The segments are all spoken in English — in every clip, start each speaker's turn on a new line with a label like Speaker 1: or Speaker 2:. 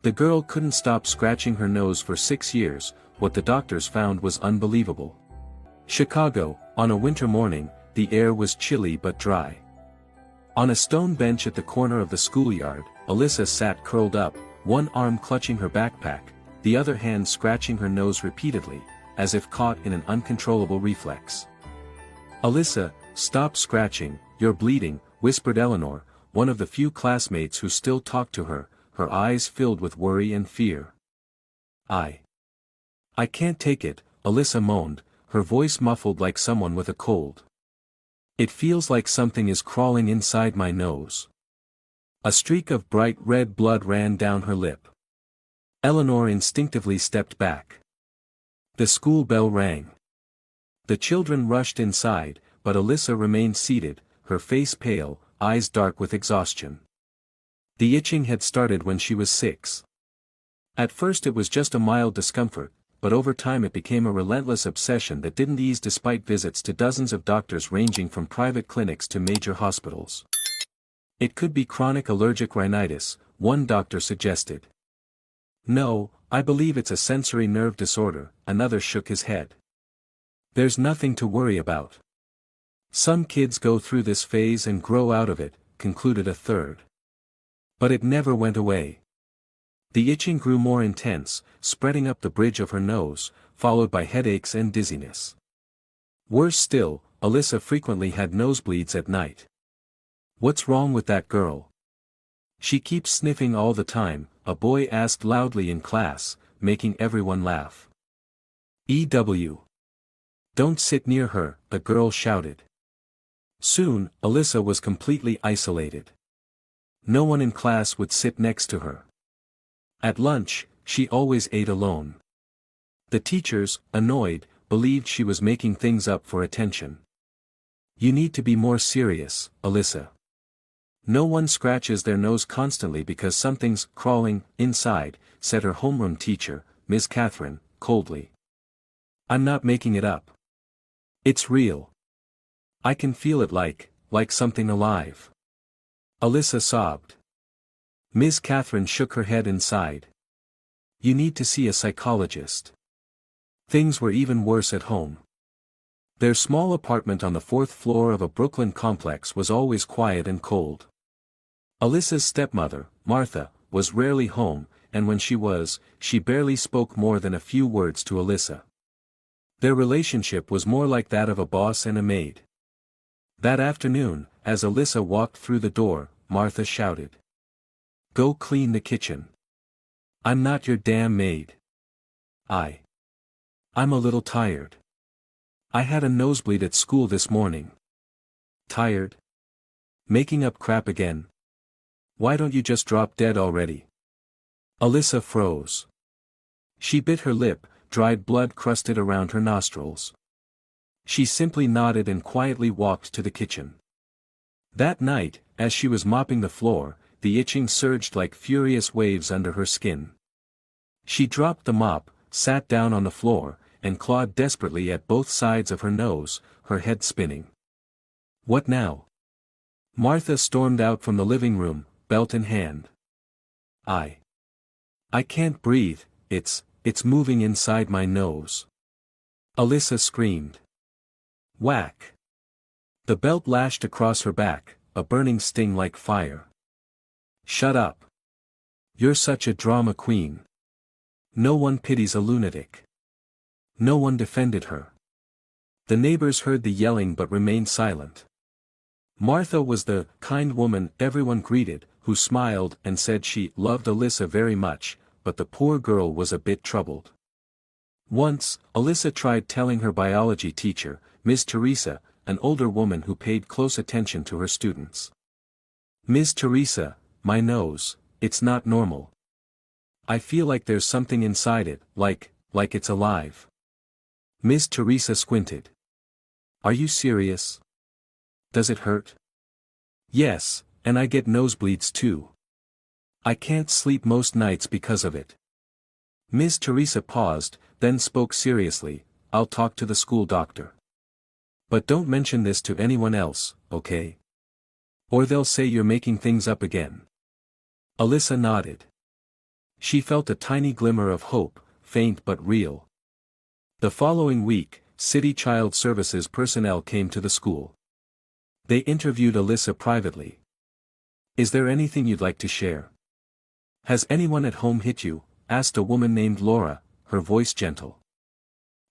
Speaker 1: The girl couldn't stop scratching her nose for 6 years. What the doctors found was unbelievable. Chicago, on a winter morning, the air was chilly but dry. On a stone bench at the corner of the schoolyard, Alyssa sat curled up, one arm clutching her backpack, the other hand scratching her nose repeatedly, as if caught in an uncontrollable reflex. "Alyssa, stop scratching, you're bleeding," whispered Eleanor, one of the few classmates who still talked to her, her eyes filled with worry and fear. I can't take it," Alyssa moaned, her voice muffled like someone with a cold. "It feels like something is crawling inside my nose." A streak of bright red blood ran down her lip. Eleanor instinctively stepped back. The school bell rang. The children rushed inside, but Alyssa remained seated, her face pale, eyes dark with exhaustion. The itching had started when she was 6. At first it was just a mild discomfort, but over time it became a relentless obsession that didn't ease despite visits to dozens of doctors ranging from private clinics to major hospitals. It could be chronic allergic rhinitis, one doctor suggested. "No, I believe it's a sensory nerve disorder," another shook his head. "There's nothing to worry about. Some kids go through this phase and grow out of it," concluded a third. But it never went away. The itching grew more intense, spreading up the bridge of her nose, followed by headaches and dizziness. Worse still, Alyssa frequently had nosebleeds at night. "What's wrong with that girl? She keeps sniffing all the time," a boy asked loudly in class, making everyone laugh. Don't sit near her," the girl shouted. Soon, Alyssa was completely isolated. No one in class would sit next to her. At lunch, she always ate alone. The teachers, annoyed, believed she was making things up for attention. "You need to be more serious, Alyssa. No one scratches their nose constantly because something's crawling inside," said her homeroom teacher, Miss Catherine, coldly. "I'm not making it up. It's real. I can feel it like something alive." Alyssa sobbed. Miss Catherine shook her head and sighed. "You need to see a psychologist." Things were even worse at home. Their small apartment on the 4th floor of a Brooklyn complex was always quiet and cold. Alyssa's stepmother, Martha, was rarely home, and when she was, she barely spoke more than a few words to Alyssa. Their relationship was more like that of a boss and a maid. That afternoon, as Alyssa walked through the door, Martha shouted, "Go clean the kitchen. I'm not your damn maid. I'm a little tired. I had a nosebleed at school this morning." "Tired? Making up crap again? Why don't you just drop dead already?" Alyssa froze. She bit her lip, dried blood crusted around her nostrils. She simply nodded and quietly walked to the kitchen. That night, as she was mopping the floor, the itching surged like furious waves under her skin. She dropped the mop, sat down on the floor, and clawed desperately at both sides of her nose, her head spinning. "What now?" Martha stormed out from the living room, belt in hand. I can't breathe, it's moving inside my nose." Alyssa screamed. Whack! The belt lashed across her back, a burning sting like fire. "Shut up. You're such a drama queen. No one pities a lunatic." No one defended her. The neighbors heard the yelling but remained silent. Martha was the kind woman everyone greeted, who smiled and said she loved Alyssa very much, but the poor girl was a bit troubled. Once, Alyssa tried telling her biology teacher, Miss Teresa, an older woman who paid close attention to her students. "Miss Teresa, my nose, it's not normal. I feel like there's something inside it, like it's alive." Miss Teresa squinted. "Are you serious? Does it hurt?" "Yes, and I get nosebleeds too. I can't sleep most nights because of it." Miss Teresa paused, then spoke seriously, "I'll talk to the school doctor. But don't mention this to anyone else, okay? Or they'll say you're making things up again." Alyssa nodded. She felt a tiny glimmer of hope, faint but real. The following week, City Child Services personnel came to the school. They interviewed Alyssa privately. "Is there anything you'd like to share? Has anyone at home hit you?" asked a woman named Laura, her voice gentle.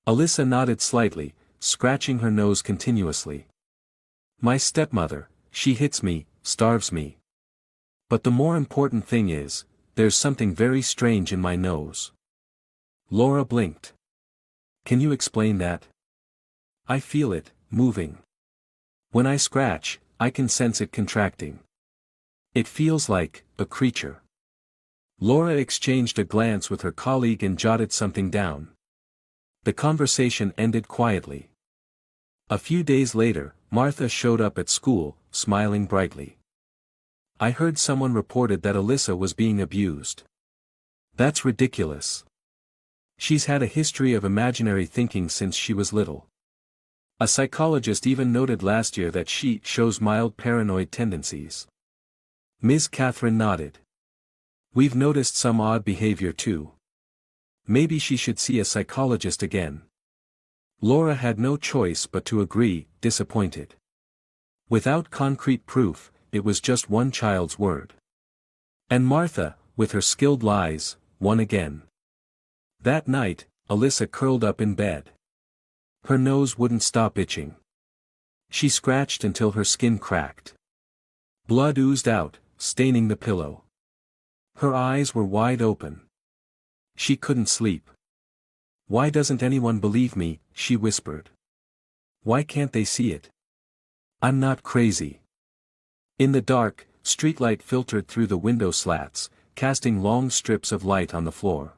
Speaker 1: Alyssa nodded slightly, scratching her nose continuously. "My stepmother, she hits me, starves me. But the more important thing is, there's something very strange in my nose." Laura blinked. "Can you explain that?" "I feel it, moving. When I scratch, I can sense it contracting. It feels like a creature." Laura exchanged a glance with her colleague and jotted something down. The conversation ended quietly. A few days later, Martha showed up at school, smiling brightly. "I heard someone reported that Alyssa was being abused." "That's ridiculous. She's had a history of imaginary thinking since she was little. A psychologist even noted last year that she shows mild paranoid tendencies." Ms. Catherine nodded. "We've noticed some odd behavior too. Maybe she should see a psychologist again." Laura had no choice but to agree, disappointed. Without concrete proof, it was just one child's word. And Martha, with her skilled lies, won again. That night, Alyssa curled up in bed. Her nose wouldn't stop itching. She scratched until her skin cracked. Blood oozed out, staining the pillow. Her eyes were wide open. She couldn't sleep. "Why doesn't anyone believe me?" she whispered. "Why can't they see it? I'm not crazy." In the dark, streetlight filtered through the window slats, casting long strips of light on the floor.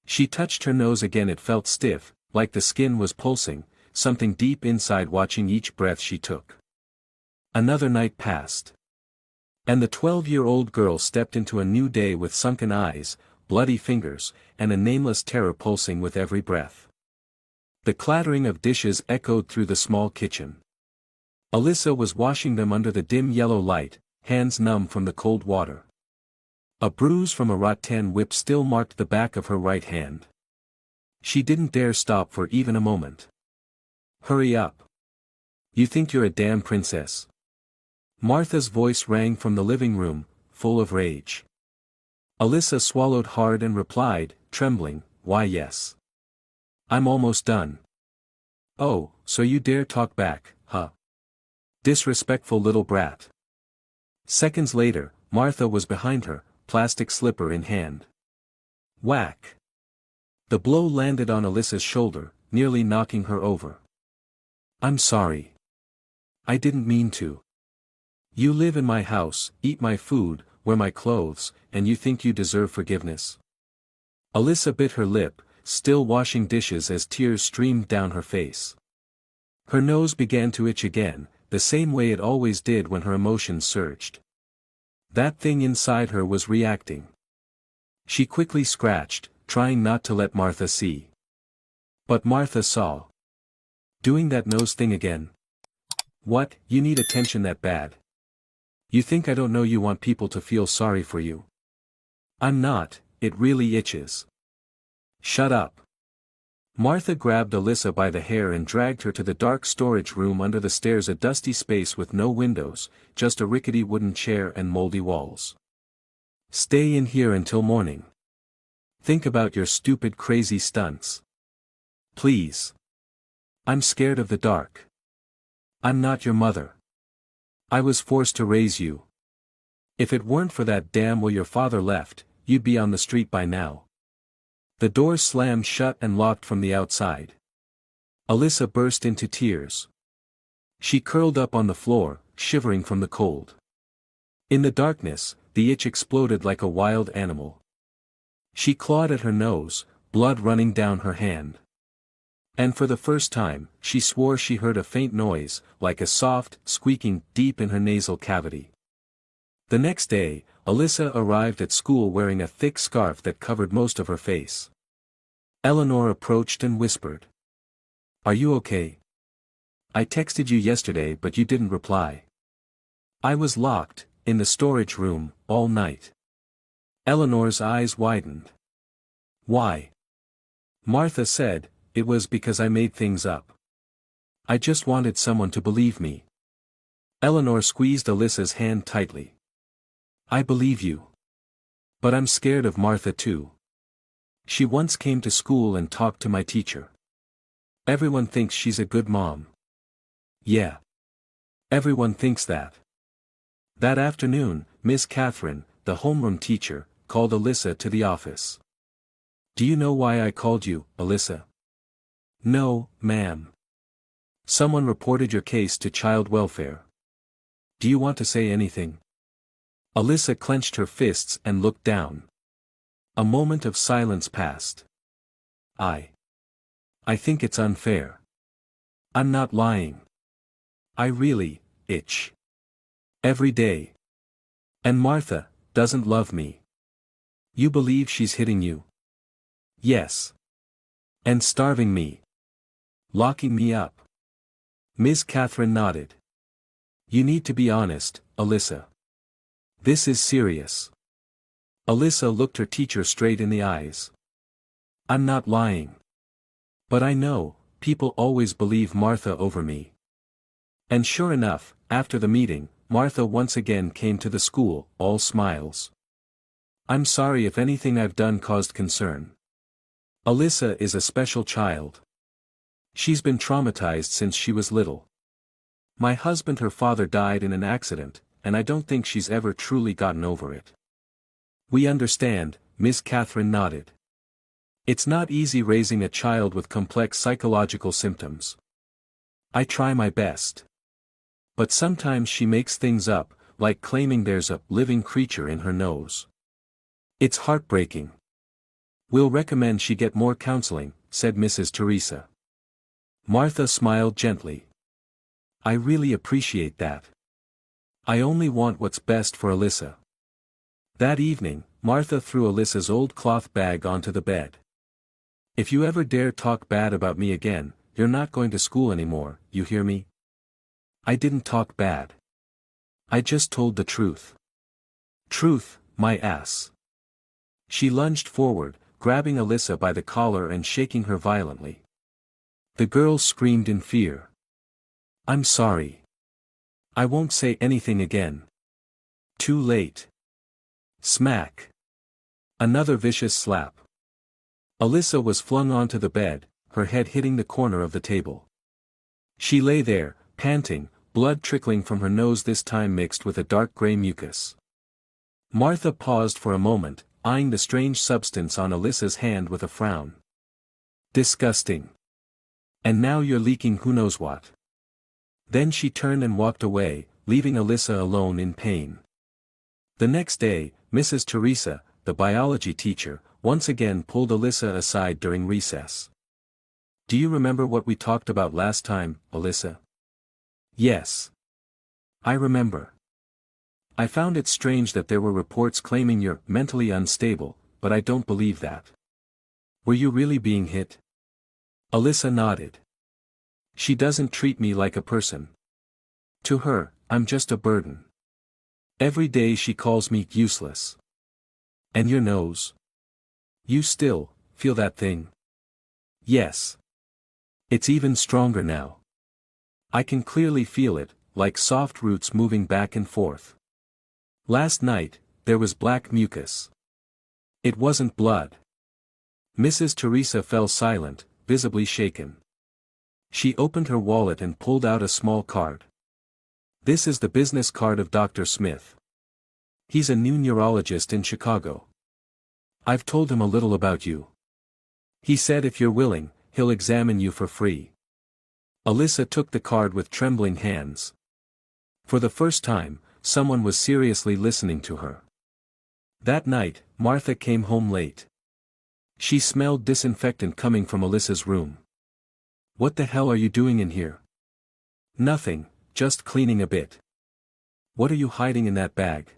Speaker 1: She touched her nose again. It felt stiff, like the skin was pulsing, something deep inside watching each breath she took. Another night passed. And the 12-year-old girl stepped into a new day with sunken eyes, bloody fingers, and a nameless terror pulsing with every breath. The clattering of dishes echoed through the small kitchen. Alyssa was washing them under the dim yellow light, hands numb from the cold water. A bruise from a rattan whip still marked the back of her right hand. She didn't dare stop for even a moment. "Hurry up. You think you're a damn princess." Martha's voice rang from the living room, full of rage. Alyssa swallowed hard and replied, trembling, "Why yes. I'm almost done." "Oh, so you dare talk back, huh? Disrespectful little brat." Seconds later, Martha was behind her, plastic slipper in hand. Whack! The blow landed on Alyssa's shoulder, nearly knocking her over. "I'm sorry. I didn't mean to. You live in my house, eat my food, wear my clothes, and you think you deserve forgiveness?" Alyssa bit her lip, still washing dishes as tears streamed down her face. Her nose began to itch again, the same way it always did when her emotions surged. That thing inside her was reacting. She quickly scratched, trying not to let Martha see. But Martha saw. "Doing that nose thing again? What, you need attention that bad? You think I don't know you want people to feel sorry for you? I'm not, it really itches. Shut up." Martha grabbed Alyssa by the hair and dragged her to the dark storage room under the stairs, a dusty space with no windows, just a rickety wooden chair and moldy walls. "Stay in here until morning. Think about your stupid crazy stunts. Please. I'm scared of the dark. I'm not your mother. I was forced to raise you. If it weren't for that damn will your father left, you'd be on the street by now." The door slammed shut and locked from the outside. Alyssa burst into tears. She curled up on the floor, shivering from the cold. In the darkness, the itch exploded like a wild animal. She clawed at her nose, blood running down her hand. And for the first time, she swore she heard a faint noise, like a soft, squeaking, deep in her nasal cavity. The next day, Alyssa arrived at school wearing a thick scarf that covered most of her face. Eleanor approached and whispered, "Are you okay? I texted you yesterday but you didn't reply." "I was locked, in the storage room, all night. Eleanor's eyes widened. Why? Martha said, it was because I made things up. I just wanted someone to believe me. Eleanor squeezed Alyssa's hand tightly. I believe you. But I'm scared of Martha too. She once came to school and talked to my teacher. Everyone thinks she's a good mom. Yeah. Everyone thinks that. That afternoon, Miss Catherine, the homeroom teacher, called Alyssa to the office. Do you know why I called you, Alyssa? No, ma'am. Someone reported your case to child welfare. Do you want to say anything? Alyssa clenched her fists and looked down. A moment of silence passed. I think it's unfair. I'm not lying. I really itch. Every day. And Martha doesn't love me. You believe she's hitting you? Yes. And starving me. Locking me up. Miss Catherine nodded. You need to be honest, Alyssa. This is serious. Alyssa looked her teacher straight in the eyes. I'm not lying. But I know, people always believe Martha over me. And sure enough, after the meeting, Martha once again came to the school, all smiles. I'm sorry if anything I've done caused concern. Alyssa is a special child. She's been traumatized since she was little. My husband, her father, died in an accident, and I don't think she's ever truly gotten over it. We understand, Miss Catherine nodded. It's not easy raising a child with complex psychological symptoms. I try my best. But sometimes she makes things up, like claiming there's a living creature in her nose. It's heartbreaking. We'll recommend she get more counseling, said Mrs. Teresa. Martha smiled gently. I really appreciate that. I only want what's best for Alyssa. That evening, Martha threw Alyssa's old cloth bag onto the bed. If you ever dare talk bad about me again, you're not going to school anymore, you hear me? I didn't talk bad. I just told the truth. Truth, my ass. She lunged forward, grabbing Alyssa by the collar and shaking her violently. The girl screamed in fear. I'm sorry. I won't say anything again. Too late. Smack. Another vicious slap. Alyssa was flung onto the bed, her head hitting the corner of the table. She lay there, panting, blood trickling from her nose, this time mixed with a dark gray mucus. Martha paused for a moment, eyeing the strange substance on Alyssa's hand with a frown. Disgusting. And now you're leaking who knows what. Then she turned and walked away, leaving Alyssa alone in pain. The next day, Mrs. Teresa, the biology teacher, once again pulled Alyssa aside during recess. Do you remember what we talked about last time, Alyssa? Yes. I remember. I found it strange that there were reports claiming you're mentally unstable, but I don't believe that. Were you really being hit? Alyssa nodded. She doesn't treat me like a person. To her, I'm just a burden. Every day she calls me useless. And your nose? You still feel that thing? Yes. It's even stronger now. I can clearly feel it, like soft roots moving back and forth. Last night, there was black mucus. It wasn't blood. Mrs. Teresa fell silent, visibly shaken. She opened her wallet and pulled out a small card. This is the business card of Dr. Smith. He's a new neurologist in Chicago. I've told him a little about you. He said if you're willing, he'll examine you for free. Alyssa took the card with trembling hands. For the first time, someone was seriously listening to her. That night, Martha came home late. She smelled disinfectant coming from Alyssa's room. What the hell are you doing in here? Nothing, just cleaning a bit. What are you hiding in that bag?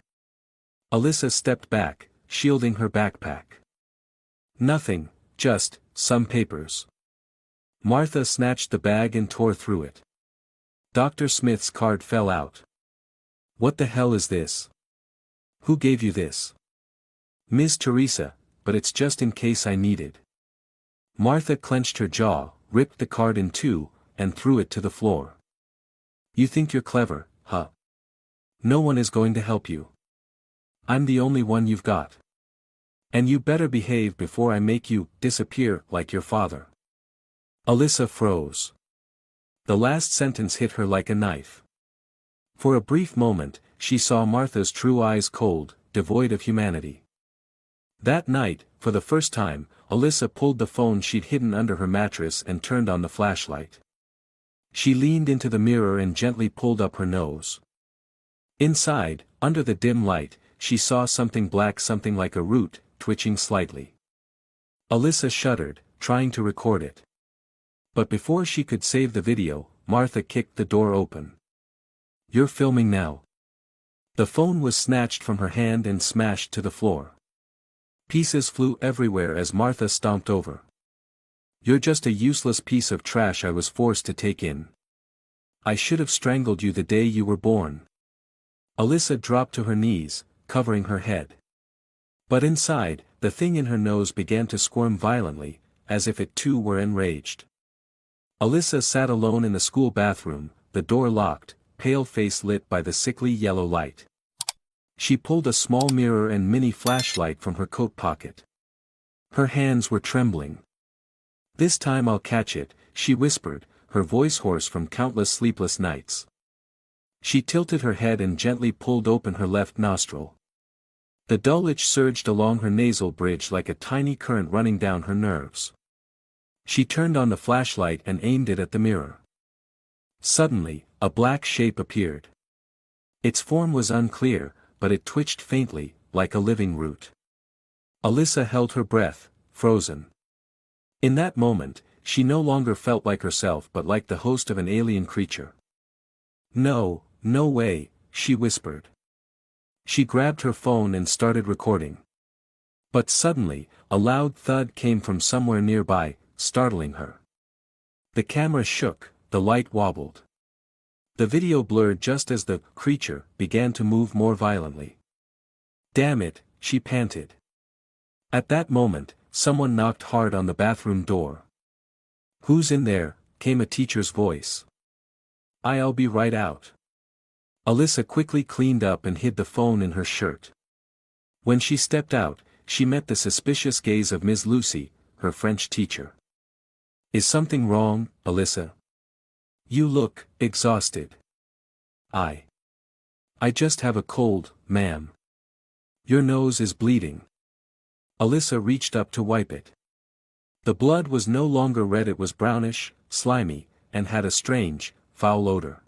Speaker 1: Alyssa stepped back, shielding her backpack. Nothing, just some papers. Martha snatched the bag and tore through it. Dr. Smith's card fell out. What the hell is this? Who gave you this? Ms. Teresa, but it's just in case I need it. Martha clenched her jaw, ripped the card in two, and threw it to the floor. You think you're clever, huh? No one is going to help you. I'm the only one you've got. And you better behave before I make you disappear like your father. Alyssa froze. The last sentence hit her like a knife. For a brief moment, she saw Martha's true eyes cold, devoid of humanity. That night, for the first time, Alyssa pulled the phone she'd hidden under her mattress and turned on the flashlight. She leaned into the mirror and gently pulled up her nose. Inside, under the dim light, she saw something black, something like a root, twitching slightly. Alyssa shuddered, trying to record it. But before she could save the video, Martha kicked the door open. You're filming now. The phone was snatched from her hand and smashed to the floor. Pieces flew everywhere as Martha stomped over. You're just a useless piece of trash I was forced to take in. I should have strangled you the day you were born. Alyssa dropped to her knees, covering her head. But inside, the thing in her nose began to squirm violently, as if it too were enraged. Alyssa sat alone in the school bathroom, the door locked, pale face lit by the sickly yellow light. She pulled a small mirror and mini flashlight from her coat pocket. Her hands were trembling. This time I'll catch it, she whispered, her voice hoarse from countless sleepless nights. She tilted her head and gently pulled open her left nostril. The dull itch surged along her nasal bridge like a tiny current running down her nerves. She turned on the flashlight and aimed it at the mirror. Suddenly, a black shape appeared. Its form was unclear, but it twitched faintly, like a living root. Alyssa held her breath, frozen. In that moment, she no longer felt like herself but like the host of an alien creature. No, no way, she whispered. She grabbed her phone and started recording. But suddenly, a loud thud came from somewhere nearby, startling her. The camera shook, the light wobbled. The video blurred just as the creature began to move more violently. Damn it, she panted. At that moment, someone knocked hard on the bathroom door. Who's in there? Came a teacher's voice. I'll be right out. Alyssa quickly cleaned up and hid the phone in her shirt. When she stepped out, she met the suspicious gaze of Ms. Lucy, her French teacher. Is something wrong, Alyssa? You look exhausted. I just have a cold, ma'am. Your nose is bleeding. Alyssa reached up to wipe it. The blood was no longer red, it was brownish, slimy, and had a strange, foul odor.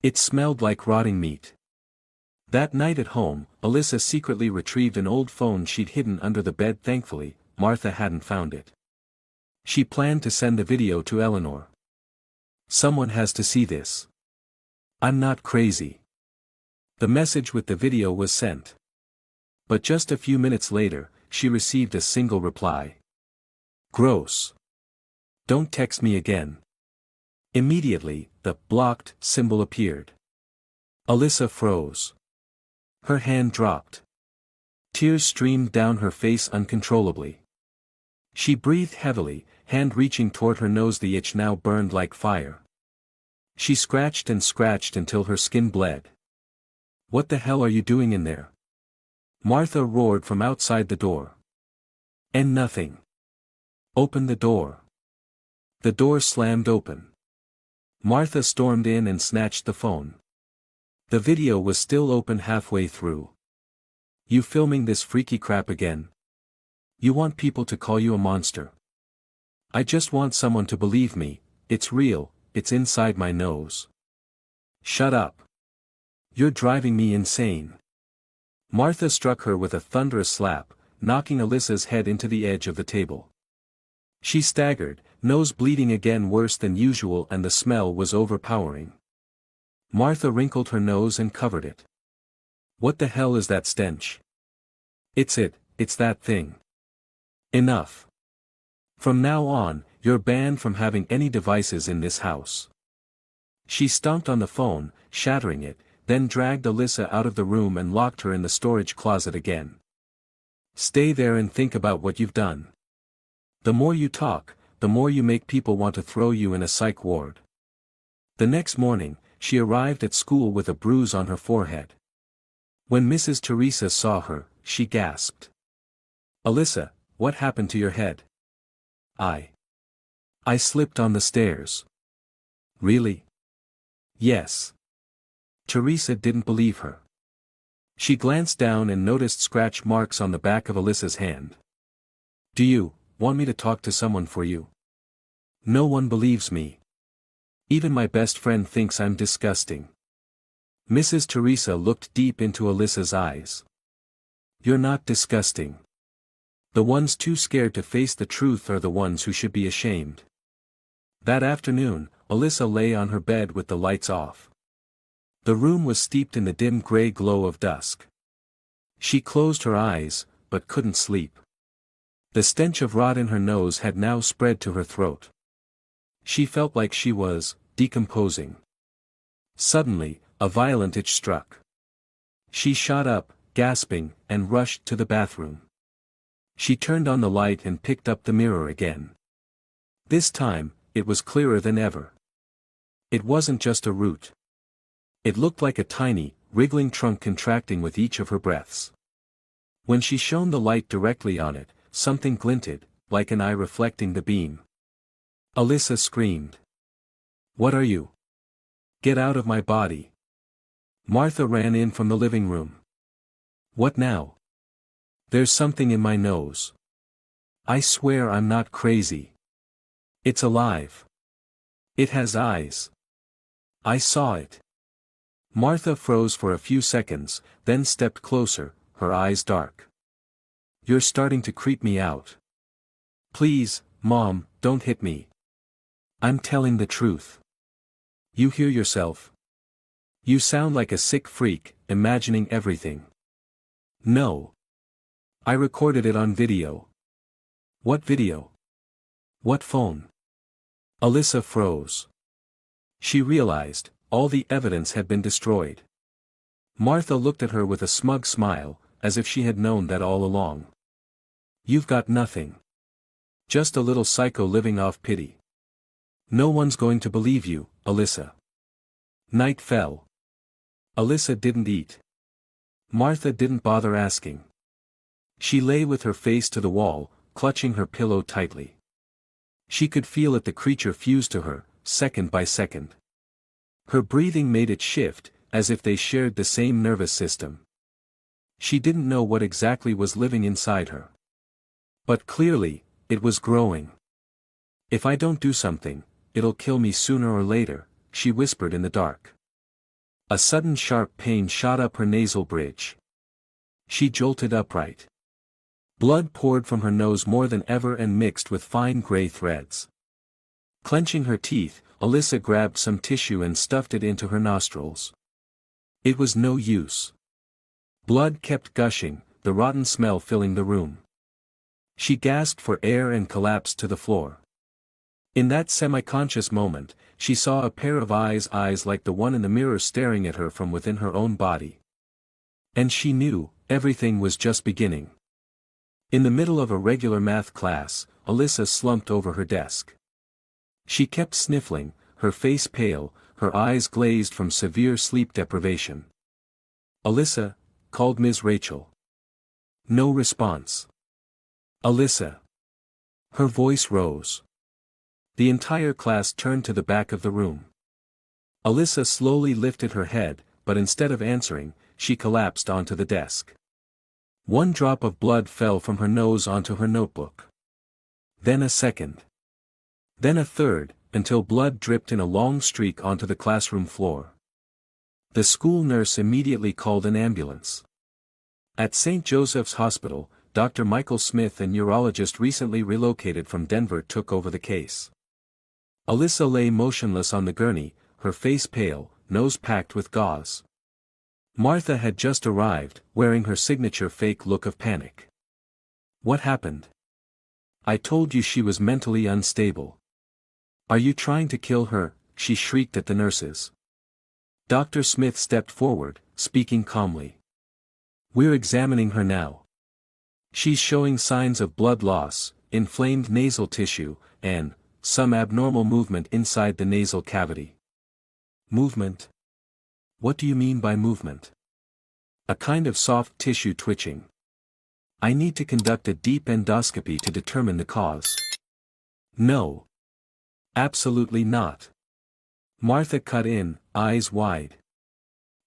Speaker 1: It smelled like rotting meat. That night at home, Alyssa secretly retrieved an old phone she'd hidden under the bed. Thankfully, Martha hadn't found it. She planned to send the video to Eleanor. Someone has to see this. I'm not crazy. The message with the video was sent. But just a few minutes later, she received a single reply. Gross. Don't text me again. Immediately, the blocked symbol appeared. Alyssa froze. Her hand dropped. Tears streamed down her face uncontrollably. She breathed heavily, hand reaching toward her nose. The itch now burned like fire. She scratched and scratched until her skin bled. What the hell are you doing in there? Martha roared from outside the door. And nothing. Open the door. The door slammed open. Martha stormed in and snatched the phone. The video was still open halfway through. You filming this freaky crap again? You want people to call you a monster. I just want someone to believe me, it's real, it's inside my nose. Shut up. You're driving me insane. Martha struck her with a thunderous slap, knocking Alyssa's head into the edge of the table. She staggered, nose bleeding again worse than usual, and the smell was overpowering. Martha wrinkled her nose and covered it. What the hell is that stench? It's that thing. Enough. From now on, you're banned from having any devices in this house. She stomped on the phone, shattering it, then dragged Alyssa out of the room and locked her in the storage closet again. Stay there and think about what you've done. The more you talk, the more you make people want to throw you in a psych ward. The next morning, she arrived at school with a bruise on her forehead. When Mrs. Teresa saw her, she gasped. "Alyssa, what happened to your head?" I slipped on the stairs." "Really?" "Yes." Teresa didn't believe her. She glanced down and noticed scratch marks on the back of Alyssa's hand. "Do you want me to talk to someone for you?" "No one believes me. Even my best friend thinks I'm disgusting." Mrs. Teresa looked deep into Alyssa's eyes. "You're not disgusting. The ones too scared to face the truth are the ones who should be ashamed." That afternoon, Alyssa lay on her bed with the lights off. The room was steeped in the dim gray glow of dusk. She closed her eyes, but couldn't sleep. The stench of rot in her nose had now spread to her throat. She felt like she was decomposing. Suddenly, a violent itch struck. She shot up, gasping, and rushed to the bathroom. She turned on the light and picked up the mirror again. This time, it was clearer than ever. It wasn't just a root. It looked like a tiny, wriggling trunk contracting with each of her breaths. When she shone the light directly on it, something glinted, like an eye reflecting the beam. Alyssa screamed. "What are you? Get out of my body." Martha ran in from the living room. "What now?" "There's something in my nose. I swear I'm not crazy. It's alive. It has eyes. I saw it." Martha froze for a few seconds, then stepped closer, her eyes dark. "You're starting to creep me out. Please, Mom, don't hit me. I'm telling the truth. You hear yourself? You sound like a sick freak, imagining everything." "No. I recorded it on video." "What video? What phone?" Alyssa froze. She realized, all the evidence had been destroyed. Martha looked at her with a smug smile, as if she had known that all along. "You've got nothing. Just a little psycho living off pity. No one's going to believe you, Alyssa." Night fell. Alyssa didn't eat. Martha didn't bother asking. She lay with her face to the wall, clutching her pillow tightly. She could feel it, the creature fused to her, second by second. Her breathing made it shift, as if they shared the same nervous system. She didn't know what exactly was living inside her. But clearly, it was growing. "If I don't do something, it'll kill me sooner or later," she whispered in the dark. A sudden sharp pain shot up her nasal bridge. She jolted upright. Blood poured from her nose more than ever and mixed with fine gray threads. Clenching her teeth, Alyssa grabbed some tissue and stuffed it into her nostrils. It was no use. Blood kept gushing, the rotten smell filling the room. She gasped for air and collapsed to the floor. In that semi-conscious moment, she saw a pair of eyes like the one in the mirror staring at her from within her own body. And she knew, everything was just beginning. In the middle of a regular math class, Alyssa slumped over her desk. She kept sniffling, her face pale, her eyes glazed from severe sleep deprivation. "Alyssa," called Ms. Rachel. No response. "Alyssa." Her voice rose. The entire class turned to the back of the room. Alyssa slowly lifted her head, but instead of answering, she collapsed onto the desk. One drop of blood fell from her nose onto her notebook. Then a second. Then a third, until blood dripped in a long streak onto the classroom floor. The school nurse immediately called an ambulance. At St. Joseph's Hospital, Dr. Michael Smith, a neurologist recently relocated from Denver, took over the case. Alyssa lay motionless on the gurney, her face pale, nose packed with gauze. Martha had just arrived, wearing her signature fake look of panic. "What happened? I told you she was mentally unstable. Are you trying to kill her?" she shrieked at the nurses. Dr. Smith stepped forward, speaking calmly. "We're examining her now. She's showing signs of blood loss, inflamed nasal tissue, and some abnormal movement inside the nasal cavity. Movement? What do you mean by movement? A kind of soft tissue twitching. I need to conduct a deep endoscopy to determine the cause. No. Absolutely not. Martha cut in, eyes wide.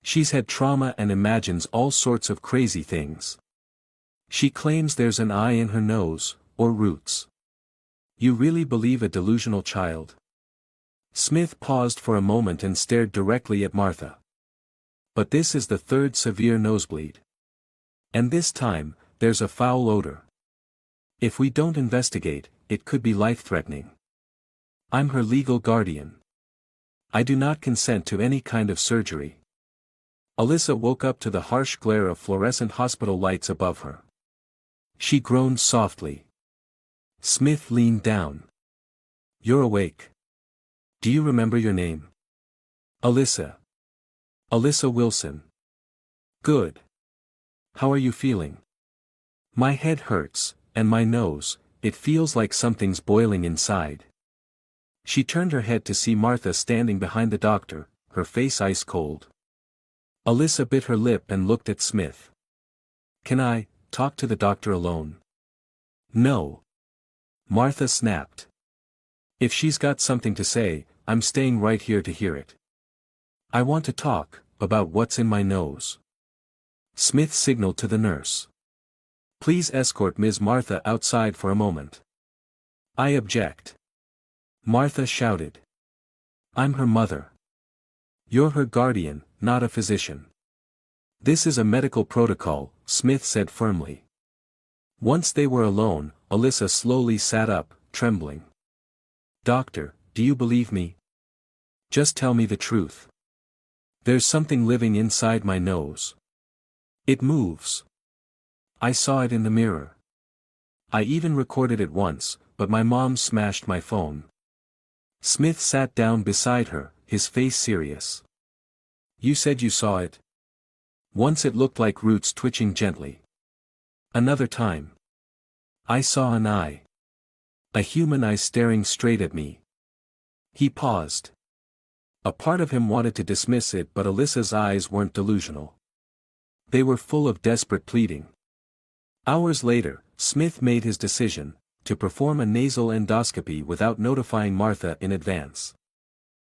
Speaker 1: She's had trauma and imagines all sorts of crazy things. She claims there's an eye in her nose, or roots. You really believe a delusional child? Smith paused for a moment and stared directly at Martha. But this is the third severe nosebleed. And this time, there's a foul odor. If we don't investigate, it could be life-threatening. I'm her legal guardian. I do not consent to any kind of surgery. Alyssa woke up to the harsh glare of fluorescent hospital lights above her. She groaned softly. Smith leaned down. You're awake. Do you remember your name? Alyssa. Alyssa Wilson. Good. How are you feeling? My head hurts, and my nose, it feels like something's boiling inside. She turned her head to see Martha standing behind the doctor, her face ice cold. Alyssa bit her lip and looked at Smith. Can I talk to the doctor alone? No. Martha snapped. If she's got something to say, I'm staying right here to hear it. I want to talk about what's in my nose. Smith signaled to the nurse. Please escort Ms. Martha outside for a moment. I object. Martha shouted. I'm her mother. You're her guardian, not a physician. This is a medical protocol, Smith said firmly. Once they were alone, Alyssa slowly sat up, trembling. Doctor, do you believe me? Just tell me the truth. There's something living inside my nose. It moves. I saw it in the mirror. I even recorded it once, but my mom smashed my phone. Smith sat down beside her, his face serious. You said you saw it? Once it looked like roots twitching gently. Another time. I saw an eye. A human eye staring straight at me. He paused. A part of him wanted to dismiss it, but Alyssa's eyes weren't delusional. They were full of desperate pleading. Hours later, Smith made his decision, to perform a nasal endoscopy without notifying Martha in advance.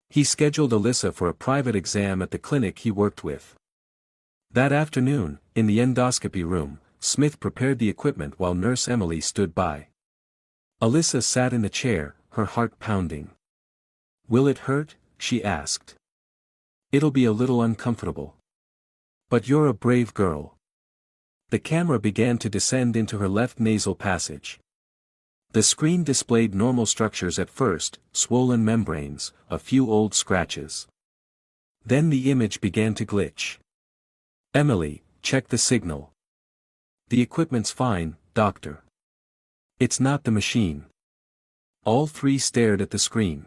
Speaker 1: He scheduled Alyssa for a private exam at the clinic he worked with. That afternoon, in the endoscopy room, Smith prepared the equipment while Nurse Emily stood by. Alyssa sat in the chair, her heart pounding. Will it hurt? She asked. It'll be a little uncomfortable. But you're a brave girl. The camera began to descend into her left nasal passage. The screen displayed normal structures at first, swollen membranes, a few old scratches. Then the image began to glitch. Emily, check the signal. The equipment's fine, doctor. It's not the machine. All three stared at the screen.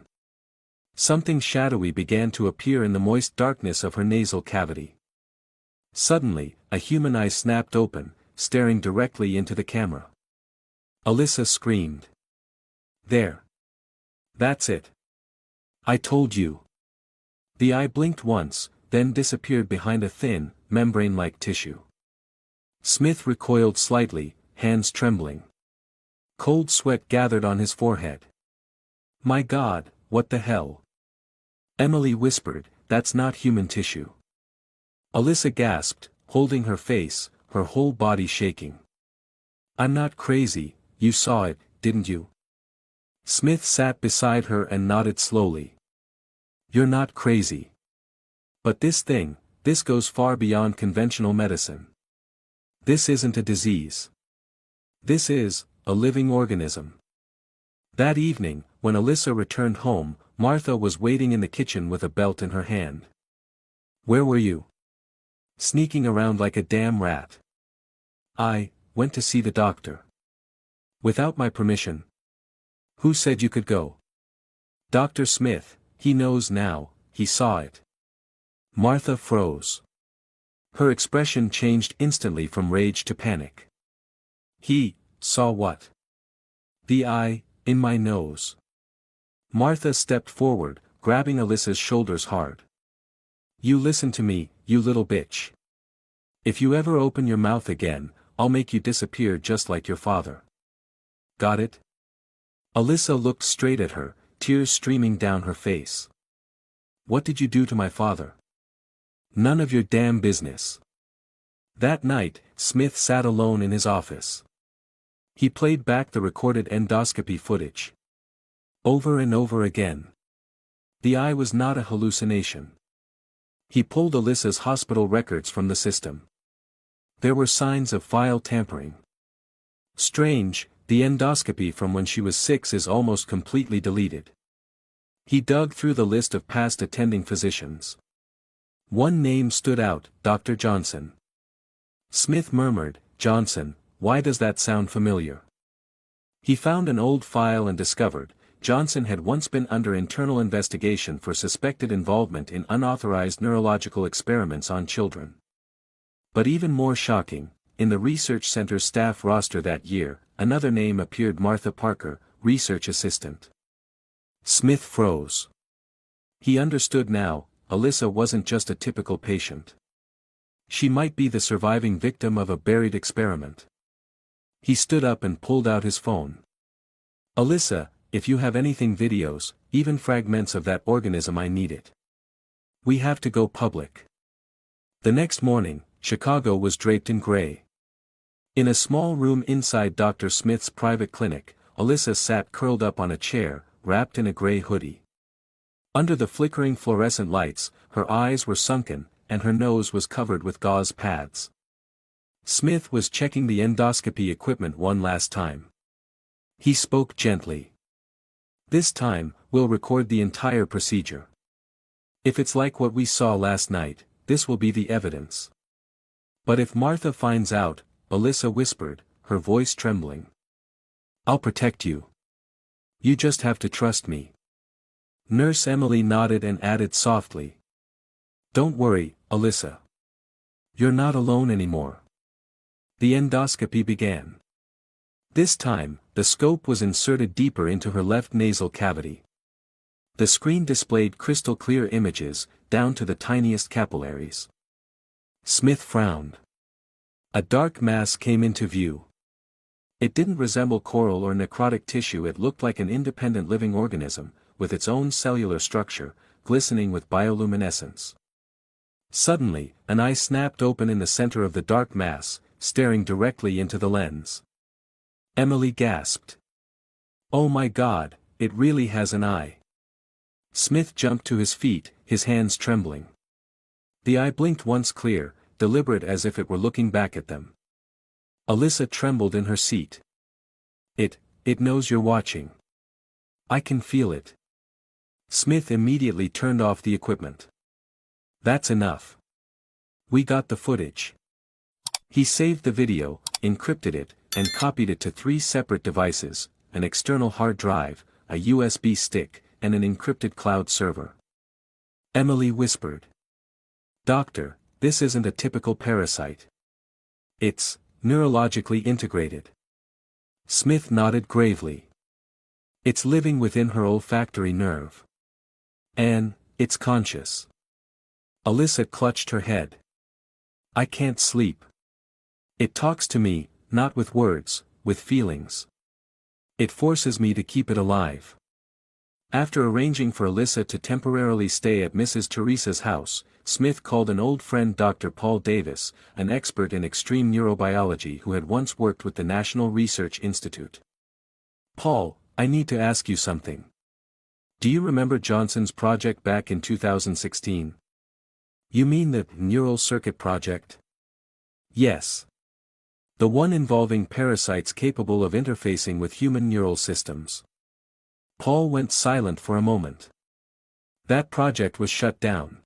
Speaker 1: Something shadowy began to appear in the moist darkness of her nasal cavity. Suddenly, a human eye snapped open, staring directly into the camera. Alyssa screamed. There. That's it. I told you. The eye blinked once, then disappeared behind a thin, membrane-like tissue. Smith recoiled slightly, hands trembling. Cold sweat gathered on his forehead. My God, what the hell? Emily whispered, that's not human tissue. Alyssa gasped, holding her face, her whole body shaking. I'm not crazy, you saw it, didn't you? Smith sat beside her and nodded slowly. You're not crazy. But this goes far beyond conventional medicine. This isn't a disease. This is a living organism. That evening, when Alyssa returned home, Martha was waiting in the kitchen with a belt in her hand. Where were you? Sneaking around like a damn rat. I went to see the doctor. Without my permission. Who said you could go? Dr. Smith, he knows now, he saw it. Martha froze. Her expression changed instantly from rage to panic. He saw what? The eye, in my nose. Martha stepped forward, grabbing Alyssa's shoulders hard. You listen to me, you little bitch. If you ever open your mouth again, I'll make you disappear just like your father. Got it? Alyssa looked straight at her, tears streaming down her face. What did you do to my father? None of your damn business. That night, Smith sat alone in his office. He played back the recorded endoscopy footage. Over and over again. The eye was not a hallucination. He pulled Alyssa's hospital records from the system. There were signs of file tampering. Strange, the endoscopy from when she was 6 is almost completely deleted. He dug through the list of past attending physicians. One name stood out, Dr. Johnson. Smith murmured, Johnson, why does that sound familiar? He found an old file and discovered, Johnson had once been under internal investigation for suspected involvement in unauthorized neurological experiments on children. But even more shocking, in the research center's staff roster that year, another name appeared, Martha Parker, research assistant. Smith froze. He understood now, Alyssa wasn't just a typical patient. She might be the surviving victim of a buried experiment. He stood up and pulled out his phone. Alyssa, if you have anything, videos, even fragments of that organism, I need it. We have to go public. The next morning, Chicago was draped in gray. In a small room inside Dr. Smith's private clinic, Alyssa sat curled up on a chair, wrapped in a gray hoodie. Under the flickering fluorescent lights, her eyes were sunken, and her nose was covered with gauze pads. Smith was checking the endoscopy equipment one last time. He spoke gently. This time, we'll record the entire procedure. If it's like what we saw last night, this will be the evidence. But if Martha finds out, Alyssa whispered, her voice trembling. I'll protect you. You just have to trust me. Nurse Emily nodded and added softly. Don't worry, Alyssa. You're not alone anymore. The endoscopy began. This time, the scope was inserted deeper into her left nasal cavity. The screen displayed crystal clear images, down to the tiniest capillaries. Smith frowned. A dark mass came into view. It didn't resemble coral or necrotic tissue, it looked like an independent living organism, with its own cellular structure, glistening with bioluminescence. Suddenly, an eye snapped open in the center of the dark mass, staring directly into the lens. Emily gasped. Oh my God, it really has an eye. Smith jumped to his feet, his hands trembling. The eye blinked once, clear, deliberate, as if it were looking back at them. Alyssa trembled in her seat. It knows you're watching. I can feel it. Smith immediately turned off the equipment. That's enough. We got the footage. He saved the video, encrypted it, and copied it to 3 separate devices, an external hard drive, a USB stick, and an encrypted cloud server. Emily whispered. Doctor, this isn't a typical parasite. It's neurologically integrated. Smith nodded gravely. It's living within her olfactory nerve. And it's conscious. Alyssa clutched her head. I can't sleep. It talks to me, not with words, with feelings. It forces me to keep it alive. After arranging for Alyssa to temporarily stay at Mrs. Teresa's house, Smith called an old friend, Dr. Paul Davis, an expert in extreme neurobiology who had once worked with the National Research Institute. Paul, I need to ask you something. Do you remember Johnson's project back in 2016? You mean the neural circuit project? Yes. The one involving parasites capable of interfacing with human neural systems. Paul went silent for a moment. That project was shut down.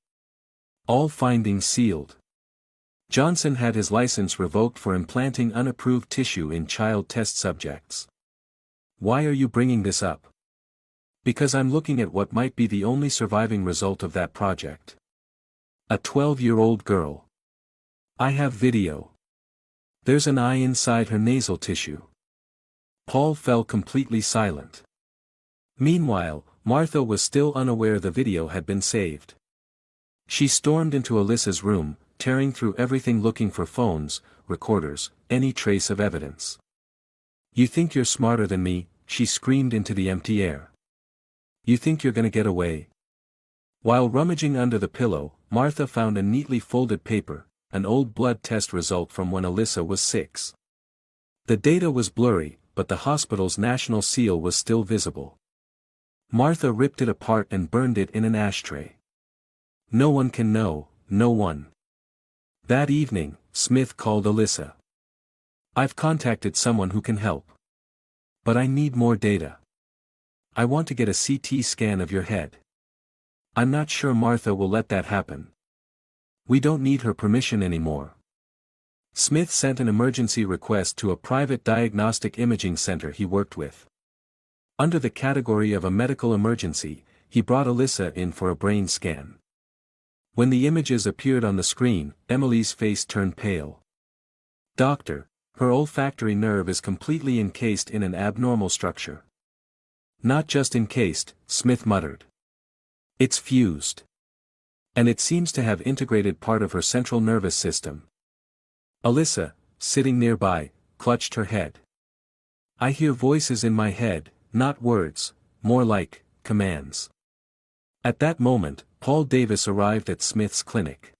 Speaker 1: All findings sealed. Johnson had his license revoked for implanting unapproved tissue in child test subjects. Why are you bringing this up? Because I'm looking at what might be the only surviving result of that project. A 12-year-old girl. I have video. There's an eye inside her nasal tissue. Paul fell completely silent. Meanwhile, Martha was still unaware the video had been saved. She stormed into Alyssa's room, tearing through everything looking for phones, recorders, any trace of evidence. "You think you're smarter than me," she screamed into the empty air. "You think you're gonna get away?" While rummaging under the pillow, Martha found a neatly folded paper, an old blood test result from when Alyssa was 6. The data was blurry, but the hospital's national seal was still visible. Martha ripped it apart and burned it in an ashtray. "No one can know, no one." That evening, Smith called Alyssa. "I've contacted someone who can help. But I need more data. I want to get a CT scan of your head." "I'm not sure Martha will let that happen. We don't need her permission anymore." Smith sent an emergency request to a private diagnostic imaging center he worked with. Under the category of a medical emergency, he brought Alyssa in for a brain scan. When the images appeared on the screen, Emily's face turned pale. "Doctor, her olfactory nerve is completely encased in an abnormal structure." "Not just encased," Smith muttered. "It's fused. And it seems to have integrated part of her central nervous system." Alyssa, sitting nearby, clutched her head. "I hear voices in my head, not words, more like commands." At that moment, Paul Davis arrived at Smith's clinic.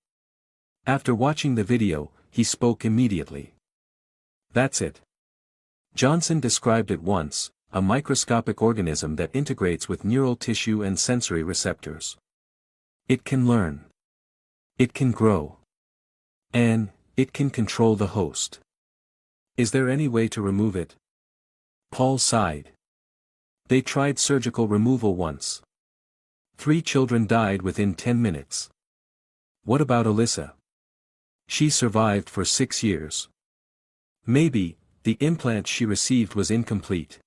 Speaker 1: After watching the video, he spoke immediately. "That's it. Johnson described it once, a microscopic organism that integrates with neural tissue and sensory receptors. It can learn. It can grow. And it can control the host. Is there any way to remove it?" Paul sighed. "They tried surgical removal once. 3 children died within 10 minutes. What about Alyssa? She survived for 6 years. Maybe, the implant she received was incomplete.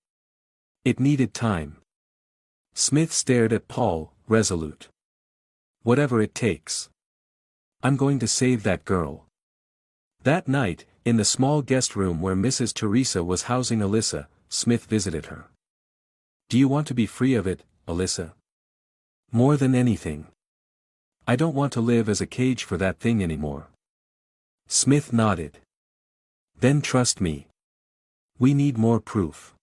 Speaker 1: It needed time." Smith stared at Paul, resolute. "Whatever it takes. I'm going to save that girl." That night, in the small guest room where Mrs. Teresa was housing Alyssa, Smith visited her. "Do you want to be free of it, Alyssa?" "More than anything. I don't want to live as a cage for that thing anymore." Smith nodded. "Then trust me. We need more proof.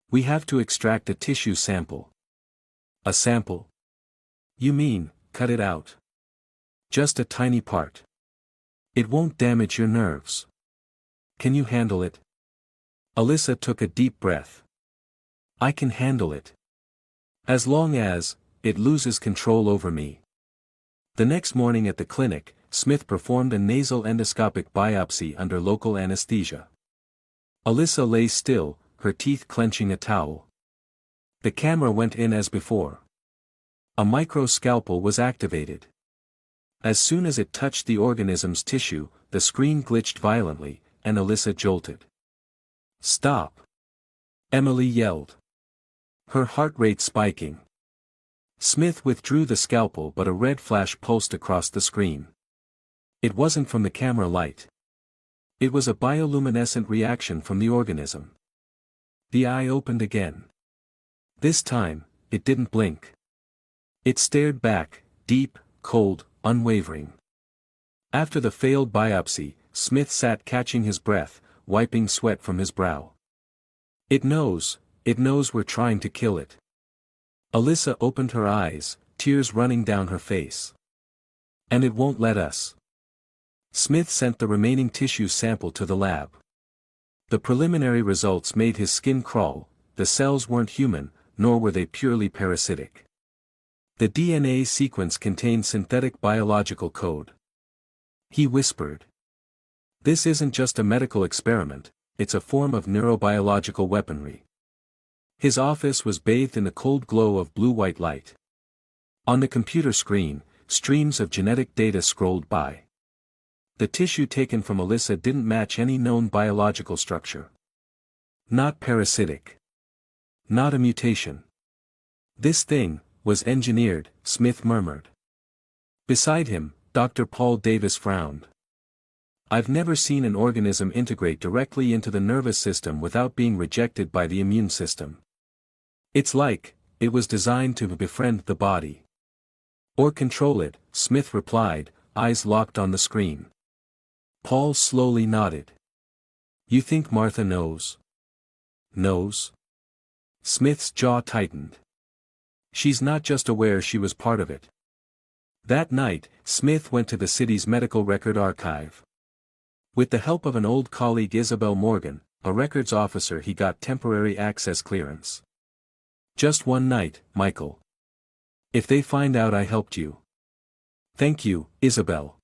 Speaker 1: We have to extract a tissue sample." "A sample? You mean, cut it out?" "Just a tiny part. It won't damage your nerves. Can you handle it?" Alyssa took a deep breath. "I can handle it. As long as it loses control over me." The next morning at the clinic, Smith performed a nasal endoscopic biopsy under local anesthesia. Alyssa lay still, her teeth clenching a towel. The camera went in as before. A microscalpel was activated. As soon as it touched the organism's tissue, the screen glitched violently, and Alyssa jolted. "Stop!" Emily yelled. Her heart rate spiking. Smith withdrew the scalpel, but a red flash pulsed across the screen. It wasn't from the camera light. It was a bioluminescent reaction from the organism. The eye opened again. This time, it didn't blink. It stared back, deep, cold, unwavering. After the failed biopsy, Smith sat catching his breath, wiping sweat from his brow. It knows we're trying to kill it." Alyssa opened her eyes, tears running down her face. "And it won't let us." Smith sent the remaining tissue sample to the lab. The preliminary results made his skin crawl. The cells weren't human, nor were they purely parasitic. The DNA sequence contained synthetic biological code. He whispered. "This isn't just a medical experiment, it's a form of neurobiological weaponry." His office was bathed in the cold glow of blue-white light. On the computer screen, streams of genetic data scrolled by. The tissue taken from Alyssa didn't match any known biological structure. Not parasitic. Not a mutation. "This thing was engineered," Smith murmured. Beside him, Dr. Paul Davis frowned. I've never seen an organism integrate directly into the nervous system without being rejected by the immune system. It's like, it was designed to befriend the body. Or control it, Smith replied, eyes locked on the screen. Paul slowly nodded. You think Martha knows? Knows? Smith's jaw tightened. She's not just aware she was part of it. That night, Smith went to the city's medical record archive. With the help of an old colleague Isabel Morgan, a records officer, he got temporary access clearance. Just one night, Michael. If they find out I helped you. Thank you, Isabel.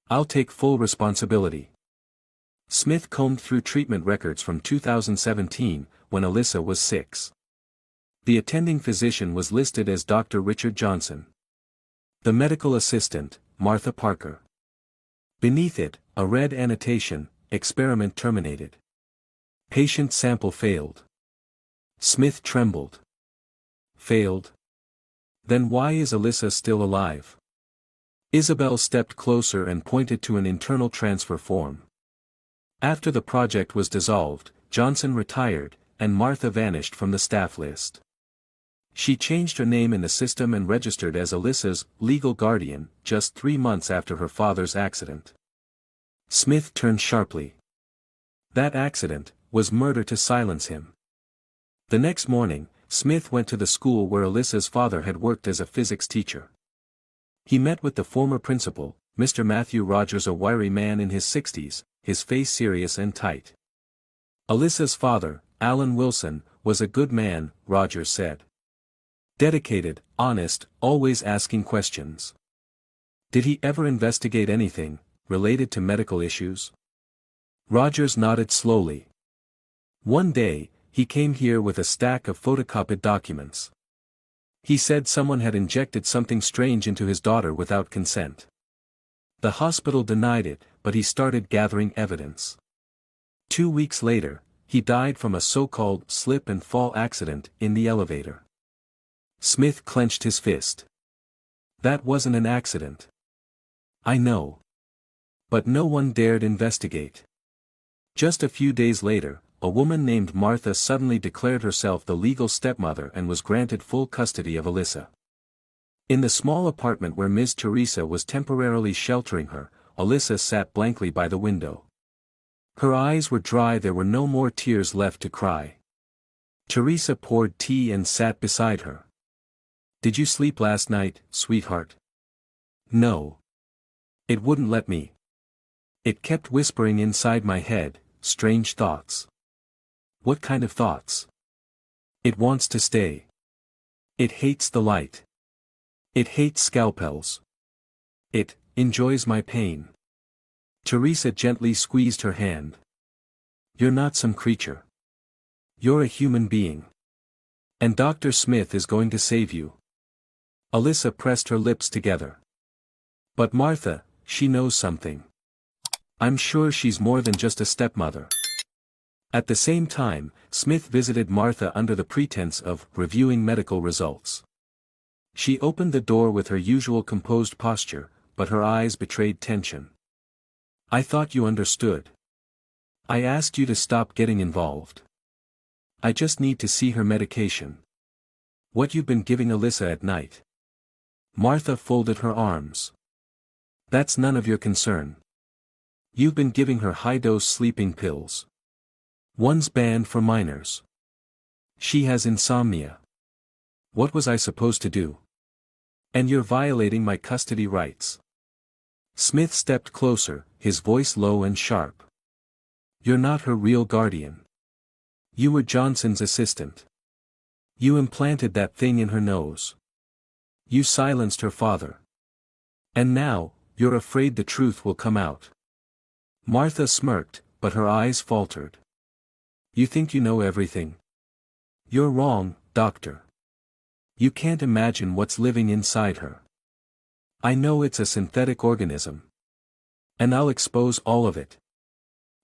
Speaker 1: I'll take full responsibility. Smith combed through treatment records from 2017, when Alyssa was 6. The attending physician was listed as Dr. Richard Johnson. The medical assistant, Martha Parker. Beneath it, a red annotation, experiment terminated. Patient sample failed. Smith trembled. Failed? Then why is Alyssa still alive? Isabel stepped closer and pointed to an internal transfer form. After the project was dissolved, Johnson retired, and Martha vanished from the staff list. She changed her name in the system and registered as Alyssa's legal guardian, just 3 months after her father's accident. Smith turned sharply. That accident was murder to silence him. The next morning, Smith went to the school where Alyssa's father had worked as a physics teacher. He met with the former principal, Mr. Matthew Rogers, a wiry man in his 60s, his face serious and tight. Alyssa's father, Alan Wilson, was a good man, Rogers said. Dedicated, honest, always asking questions. Did he ever investigate anything related to medical issues? Rogers nodded slowly. One day, he came here with a stack of photocopied documents. He said someone had injected something strange into his daughter without consent. The hospital denied it, but he started gathering evidence. 2 weeks later, he died from a so-called slip and fall accident in the elevator. Smith clenched his fist. That wasn't an accident. I know. But no one dared investigate. Just a few days later, a woman named Martha suddenly declared herself the legal stepmother and was granted full custody of Alyssa. In the small apartment where Ms. Teresa was temporarily sheltering her, Alyssa sat blankly by the window. Her eyes were dry, there were no more tears left to cry. Teresa poured tea and sat beside her. Did you sleep last night, sweetheart? No. It wouldn't let me. It kept whispering inside my head, strange thoughts. What kind of thoughts? It wants to stay. It hates the light. It hates scalpels. It enjoys my pain. Teresa gently squeezed her hand. You're not some creature. You're a human being. And Dr. Smith is going to save you. Alyssa pressed her lips together. But Martha, she knows something. I'm sure she's more than just a stepmother. At the same time, Smith visited Martha under the pretense of reviewing medical results. She opened the door with her usual composed posture, but her eyes betrayed tension. I thought you understood. I asked you to stop getting involved. I just need to see her medication. What you've been giving Alyssa at night. Martha folded her arms. That's none of your concern. You've been giving her high-dose sleeping pills. One's banned for minors. She has insomnia. What was I supposed to do? And you're violating my custody rights. Smith stepped closer, his voice low and sharp. You're not her real guardian. You were Johnson's assistant. You implanted that thing in her nose. You silenced her father. And now, you're afraid the truth will come out. Martha smirked, but her eyes faltered. You think you know everything? You're wrong, doctor. You can't imagine what's living inside her. I know it's a synthetic organism. And I'll expose all of it.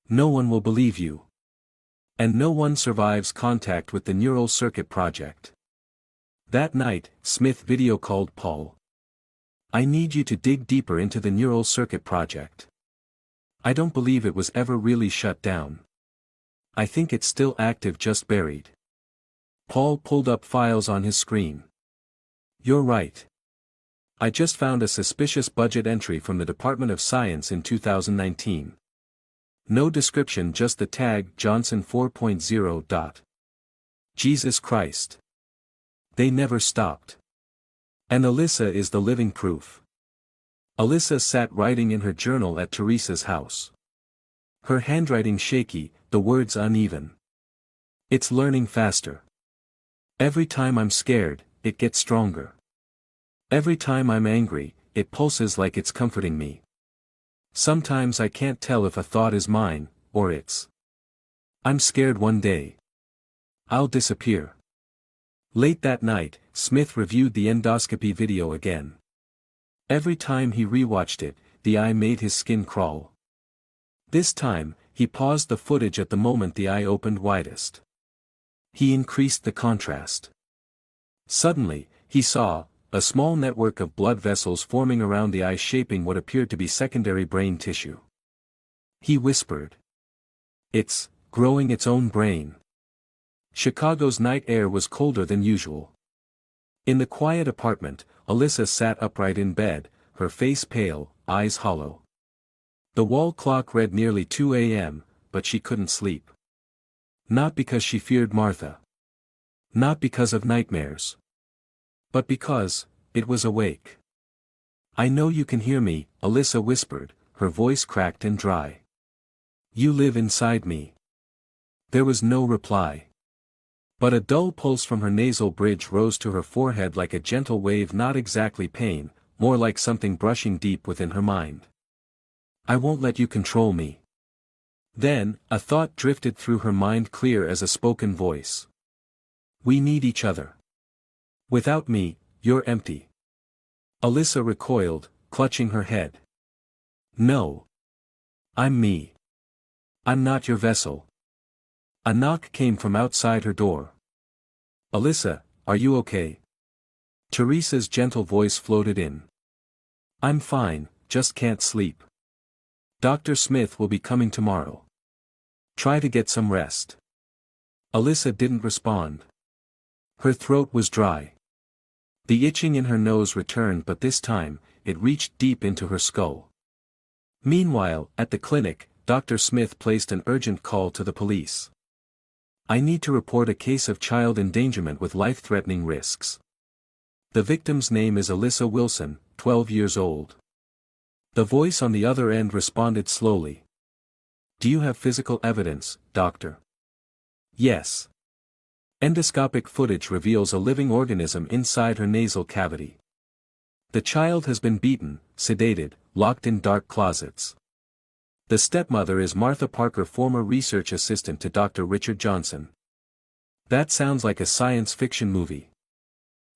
Speaker 1: No one will believe you. And no one survives contact with the neural circuit project. That night, Smith video called Paul. I need you to dig deeper into the neural circuit project. I don't believe it was ever really shut down. I think it's still active, just buried. Paul pulled up files on his screen. You're right. I just found a suspicious budget entry from the Department of Science in 2019. No description, just the tag Johnson 4.0. Jesus Christ. They never stopped. And Alyssa is the living proof. Alyssa sat writing in her journal at Teresa's house. Her handwriting shaky, the words uneven. It's learning faster. Every time I'm scared, it gets stronger. Every time I'm angry, it pulses like it's comforting me. Sometimes I can't tell if a thought is mine, or it's. I'm scared one day. I'll disappear. Late that night, Smith reviewed the endoscopy video again. Every time he rewatched it, the eye made his skin crawl. This time, he paused the footage at the moment the eye opened widest. He increased the contrast. Suddenly, he saw a small network of blood vessels forming around the eye, shaping what appeared to be secondary brain tissue. He whispered. It's growing its own brain. Chicago's night air was colder than usual. In the quiet apartment, Alyssa sat upright in bed, her face pale, eyes hollow. The wall clock read nearly 2 a.m., but she couldn't sleep. Not because she feared Martha. Not because of nightmares. But because it was awake. I know you can hear me, Alyssa whispered, her voice cracked and dry. You live inside me. There was no reply. But a dull pulse from her nasal bridge rose to her forehead like a gentle wave, not exactly pain, more like something brushing deep within her mind. I won't let you control me. Then, a thought drifted through her mind, clear as a spoken voice. We need each other. Without me, you're empty. Alyssa recoiled, clutching her head. No. I'm me. I'm not your vessel. A knock came from outside her door. Alyssa, are you okay? Teresa's gentle voice floated in. I'm fine, just can't sleep. Dr. Smith will be coming tomorrow. Try to get some rest. Alyssa didn't respond. Her throat was dry. The itching in her nose returned, but this time, it reached deep into her skull. Meanwhile, at the clinic, Dr. Smith placed an urgent call to the police. I need to report a case of child endangerment with life-threatening risks. The victim's name is Alyssa Wilson, 12 years old. The voice on the other end responded slowly. Do you have physical evidence, doctor? Yes. Endoscopic footage reveals a living organism inside her nasal cavity. The child has been beaten, sedated, locked in dark closets. The stepmother is Martha Parker, former research assistant to Dr. Richard Johnson. That sounds like a science fiction movie.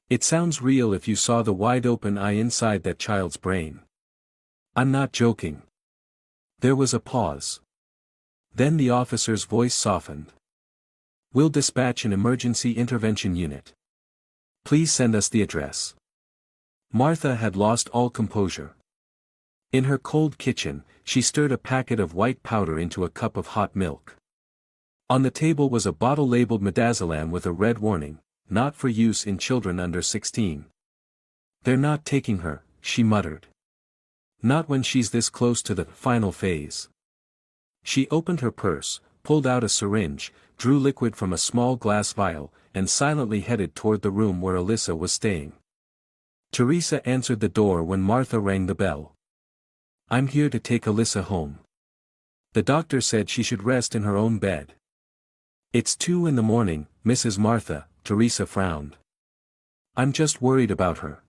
Speaker 1: It sounds real if you saw the wide-open eye inside that child's brain. I'm not joking. There was a pause. Then the officer's voice softened. We'll dispatch an emergency intervention unit. Please send us the address. Martha had lost all composure. In her cold kitchen, she stirred a packet of white powder into a cup of hot milk. On the table was a bottle labeled midazolam with a red warning, not for use in children under 16. They're not taking her, she muttered. Not when she's this close to the final phase. She opened her purse, pulled out a syringe, drew liquid from a small glass vial, and silently headed toward the room where Alyssa was staying. Teresa answered the door when Martha rang the bell. I'm here to take Alyssa home. The doctor said she should rest in her own bed. It's 2 in the morning, Mrs. Martha, Teresa frowned. I'm just worried about her.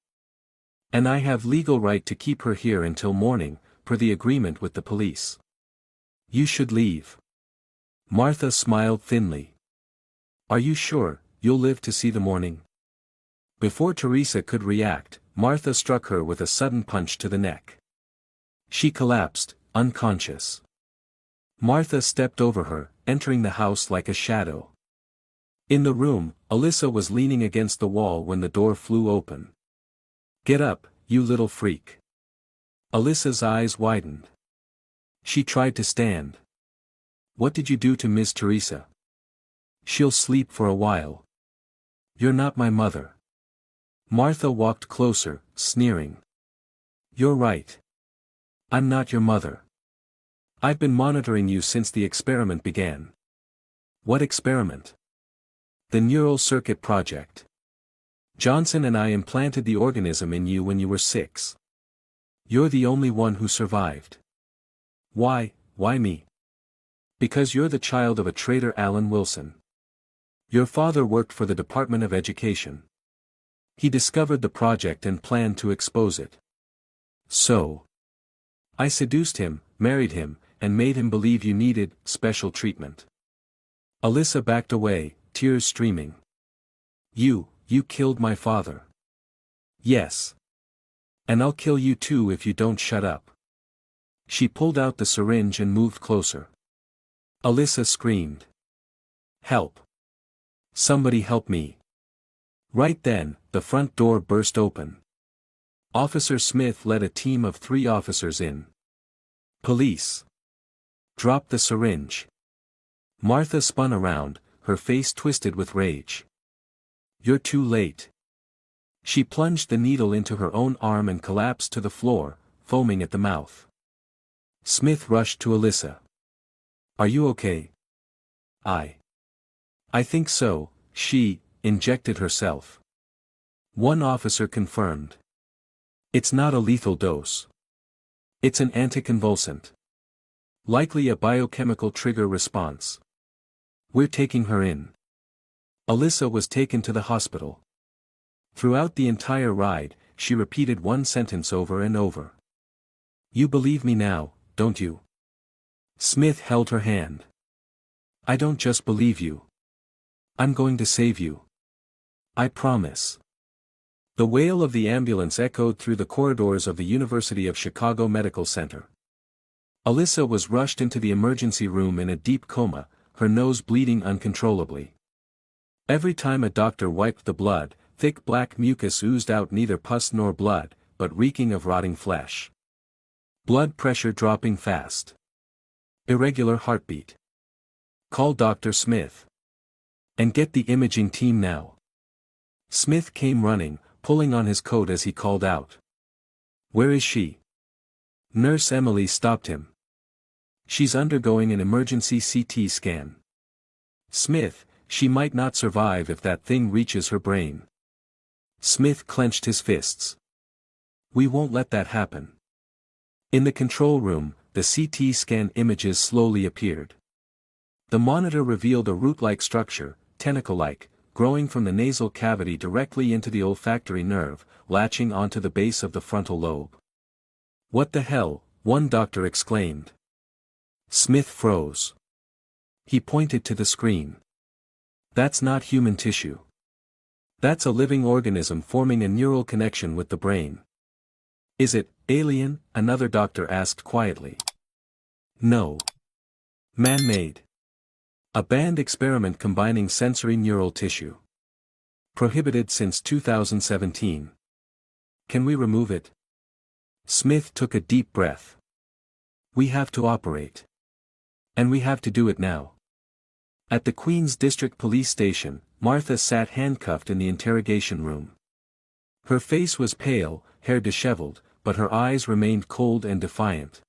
Speaker 1: And I have legal right to keep her here until morning, per the agreement with the police. You should leave. Martha smiled thinly. Are you sure you'll live to see the morning? Before Teresa could react, Martha struck her with a sudden punch to the neck. She collapsed, unconscious. Martha stepped over her, entering the house like a shadow. In the room, Alyssa was leaning against the wall when the door flew open. Get up, you little freak. Alyssa's eyes widened. She tried to stand. What did you do to Miss Teresa? She'll sleep for a while. You're not my mother. Martha walked closer, sneering. You're right. I'm not your mother. I've been monitoring you since the experiment began. What experiment? The neural circuit project. Johnson and I implanted the organism in you when you were 6. You're the only one who survived. Why me? Because you're the child of a traitor, Alan Wilson. Your father worked for the Department of Education. He discovered the project and planned to expose it. So, I seduced him, married him, and made him believe you needed special treatment. Alyssa backed away, tears streaming. You killed my father. Yes. And I'll kill you too if you don't shut up. She pulled out the syringe and moved closer. Alyssa screamed. Help. Somebody help me. Right then, the front door burst open. Officer Smith led a team of 3 officers in. Police. Drop the syringe. Martha spun around, her face twisted with rage. You're too late. She plunged the needle into her own arm and collapsed to the floor, foaming at the mouth. Smith rushed to Alyssa. Are you okay? I think so. She injected herself. One officer confirmed. It's not a lethal dose. It's an anticonvulsant. Likely a biochemical trigger response. We're taking her in. Alyssa was taken to the hospital. Throughout the entire ride, she repeated one sentence over and over. You believe me now, don't you? Smith held her hand. I don't just believe you. I'm going to save you. I promise. The wail of the ambulance echoed through the corridors of the University of Chicago Medical Center. Alyssa was rushed into the emergency room in a deep coma, her nose bleeding uncontrollably. Every time a doctor wiped the blood, thick black mucus oozed out, neither pus nor blood, but reeking of rotting flesh. Blood pressure dropping fast. Irregular heartbeat. Call Dr. Smith. And get the imaging team now. Smith came running, pulling on his coat as he called out. Where is she? Nurse Emily stopped him. She's undergoing an emergency CT scan. Smith, she might not survive if that thing reaches her brain. Smith clenched his fists. We won't let that happen. In the control room, the CT scan images slowly appeared. The monitor revealed a root-like structure, tentacle-like, growing from the nasal cavity directly into the olfactory nerve, latching onto the base of the frontal lobe. What the hell? One doctor exclaimed. Smith froze. He pointed to the screen. That's not human tissue. That's a living organism forming a neural connection with the brain. Is it alien? Another doctor asked quietly. No. Man-made. A banned experiment combining sensory neural tissue. Prohibited since 2017. Can we remove it? Smith took a deep breath. We have to operate. And we have to do it now. At the Queens District Police Station, Martha sat handcuffed in the interrogation room. Her face was pale, hair disheveled, but her eyes remained cold and defiant.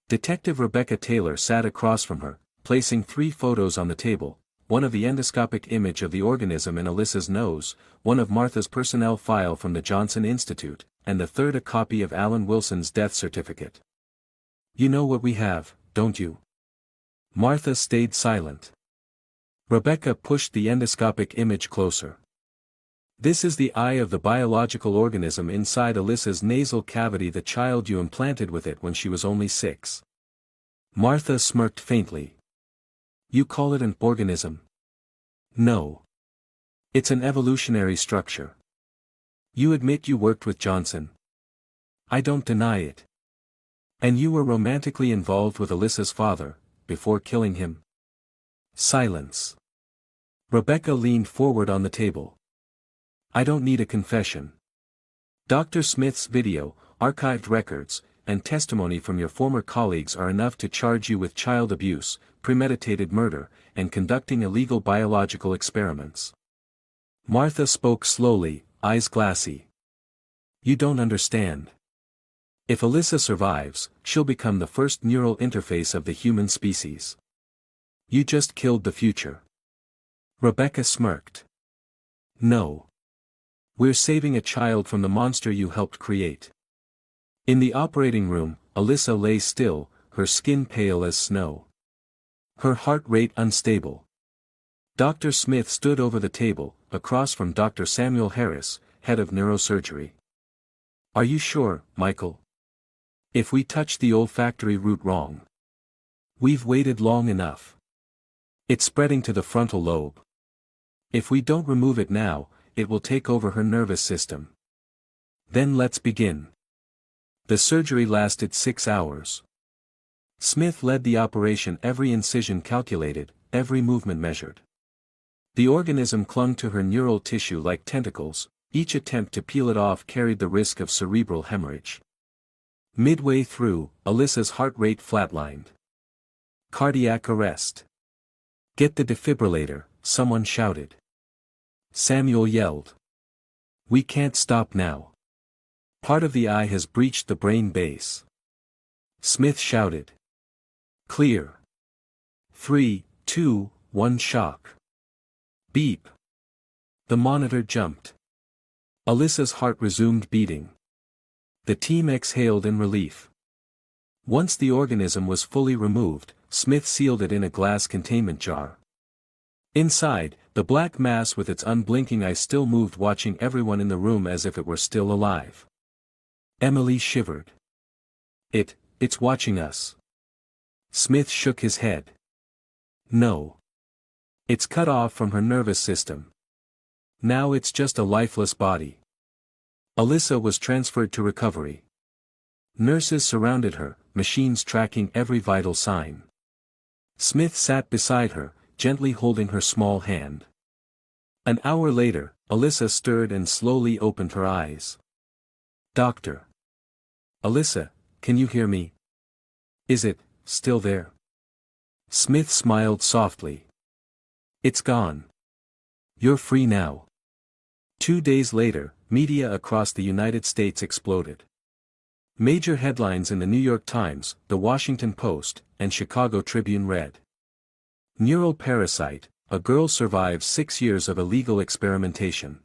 Speaker 1: Detective Rebecca Taylor sat across from her, placing 3 photos on the table, one of the endoscopic image of the organism in Alyssa's nose, one of Martha's personnel file from the Johnson Institute, and the third a copy of Alan Wilson's death certificate. You know what we have, don't you? Martha stayed silent. Rebecca pushed the endoscopic image closer. This is the eye of the biological organism inside Alyssa's nasal cavity, the child you implanted with it when she was only 6. Martha smirked faintly. You call it an organism? No. It's an evolutionary structure. You admit you worked with Johnson. I don't deny it. And you were romantically involved with Alyssa's father, before killing him? Silence. Rebecca leaned forward on the table. I don't need a confession. Dr. Smith's video, archived records, and testimony from your former colleagues are enough to charge you with child abuse, premeditated murder, and conducting illegal biological experiments. Martha spoke slowly, eyes glassy. You don't understand. If Alyssa survives, she'll become the first neural interface of the human species. You just killed the future. Rebecca smirked. No. We're saving a child from the monster you helped create. In the operating room, Alyssa lay still, her skin pale as snow. Her heart rate unstable. Dr. Smith stood over the table, across from Dr. Samuel Harris, head of neurosurgery. Are you sure, Michael? If we touch the olfactory root wrong. We've waited long enough. It's spreading to the frontal lobe. If we don't remove it now, it will take over her nervous system. Then let's begin. The surgery lasted 6 hours. Smith led the operation, every incision calculated, every movement measured. The organism clung to her neural tissue like tentacles, each attempt to peel it off carried the risk of cerebral hemorrhage. Midway through, Alyssa's heart rate flatlined. Cardiac arrest. Get the defibrillator, someone shouted. Samuel yelled. We can't stop now. Part of the eye has breached the brain base. Smith shouted. Clear. 3, 2, 1 shock. Beep. The monitor jumped. Alyssa's heart resumed beating. The team exhaled in relief. Once the organism was fully removed, Smith sealed it in a glass containment jar. Inside, the black mass with its unblinking eyes still moved, watching everyone in the room as if it were still alive. Emily shivered. It's watching us. Smith shook his head. No. It's cut off from her nervous system. Now it's just a lifeless body. Alyssa was transferred to recovery. Nurses surrounded her, machines tracking every vital sign. Smith sat beside her, gently holding her small hand. An hour later, Alyssa stirred and slowly opened her eyes. Doctor. Alyssa, can you hear me? Is it still there? Smith smiled softly. It's gone. You're free now. 2 days later, media across the United States exploded. Major headlines in the New York Times, the Washington Post, and Chicago Tribune read. Neural parasite, a girl survives 6 years of illegal experimentation.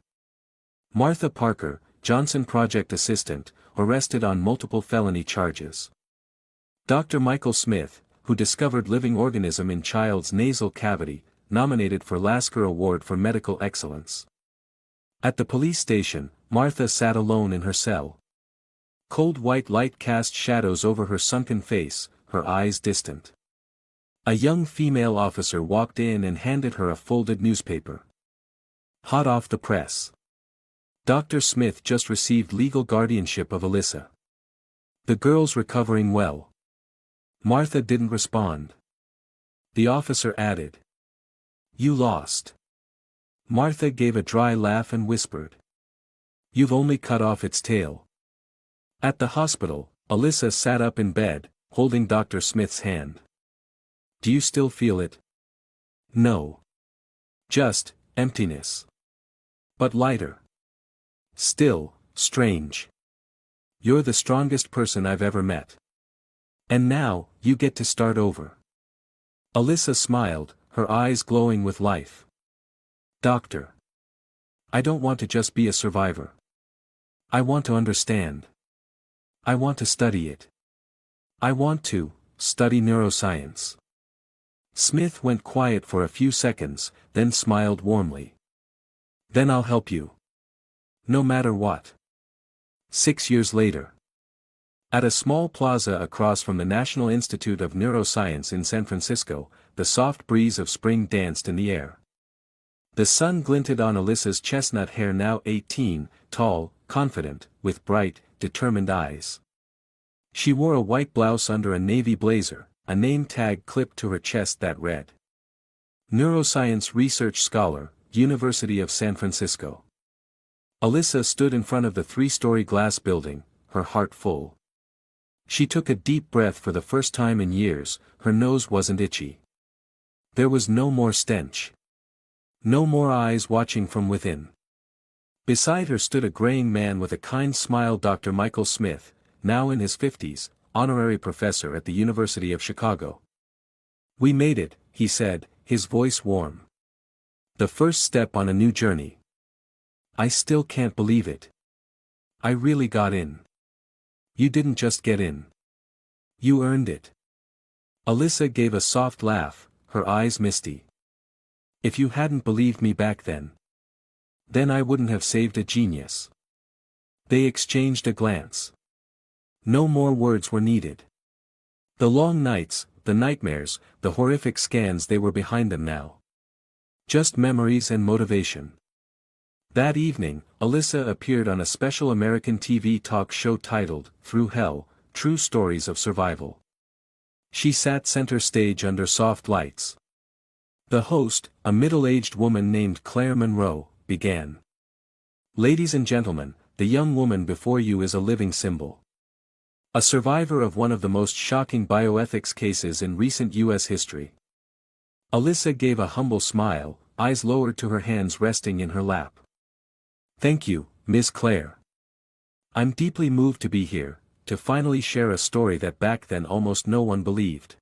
Speaker 1: Martha Parker, Johnson Project assistant, arrested on multiple felony charges. Dr. Michael Smith, who discovered living organism in child's nasal cavity, nominated for Lasker Award for Medical Excellence. At the police station, Martha sat alone in her cell. Cold white light cast shadows over her sunken face, her eyes distant. A young female officer walked in and handed her a folded newspaper. Hot off the press. Dr. Smith just received legal guardianship of Alyssa. The girl's recovering well. Martha didn't respond. The officer added. You lost. Martha gave a dry laugh and whispered. You've only cut off its tail. At the hospital, Alyssa sat up in bed, holding Dr. Smith's hand. Do you still feel it? No. Just emptiness. But lighter. Still, strange. You're the strongest person I've ever met. And now, you get to start over. Alyssa smiled, her eyes glowing with life. Doctor. I don't want to just be a survivor. I want to understand. I want to study it. I want to study neuroscience. Smith went quiet for a few seconds, then smiled warmly. Then I'll help you. No matter what. 6 years later. At a small plaza across from the National Institute of Neuroscience in San Francisco, the soft breeze of spring danced in the air. The sun glinted on Alyssa's chestnut hair, now 18, tall, confident, with bright, determined eyes. She wore a white blouse under a navy blazer, a name tag clipped to her chest that read. Neuroscience Research Scholar, University of San Francisco. Alyssa stood in front of the 3-story glass building, her heart full. She took a deep breath for the first time in years. Her nose wasn't itchy. There was no more stench. No more eyes watching from within. Beside her stood a graying man with a kind smile. Dr. Michael Smith, now in his 50s, honorary professor at the University of Chicago. "We made it," he said, his voice warm. "The first step on a new journey. I still can't believe it. I really got in." "You didn't just get in. You earned it." Alyssa gave a soft laugh, her eyes misty. "If you hadn't believed me back then I wouldn't have saved a genius." They exchanged a glance. No more words were needed. The long nights, the nightmares, the horrific scans, they were behind them now. Just memories and motivation. That evening, Alyssa appeared on a special American TV talk show titled, Through Hell, True Stories of Survival. She sat center stage under soft lights. The host, a middle-aged woman named Claire Monroe, began. "Ladies and gentlemen, the young woman before you is a living symbol. A survivor of one of the most shocking bioethics cases in recent U.S. history." Alyssa gave a humble smile, eyes lowered to her hands resting in her lap. "Thank you, Ms. Claire. I'm deeply moved to be here, to finally share a story that back then almost no one believed."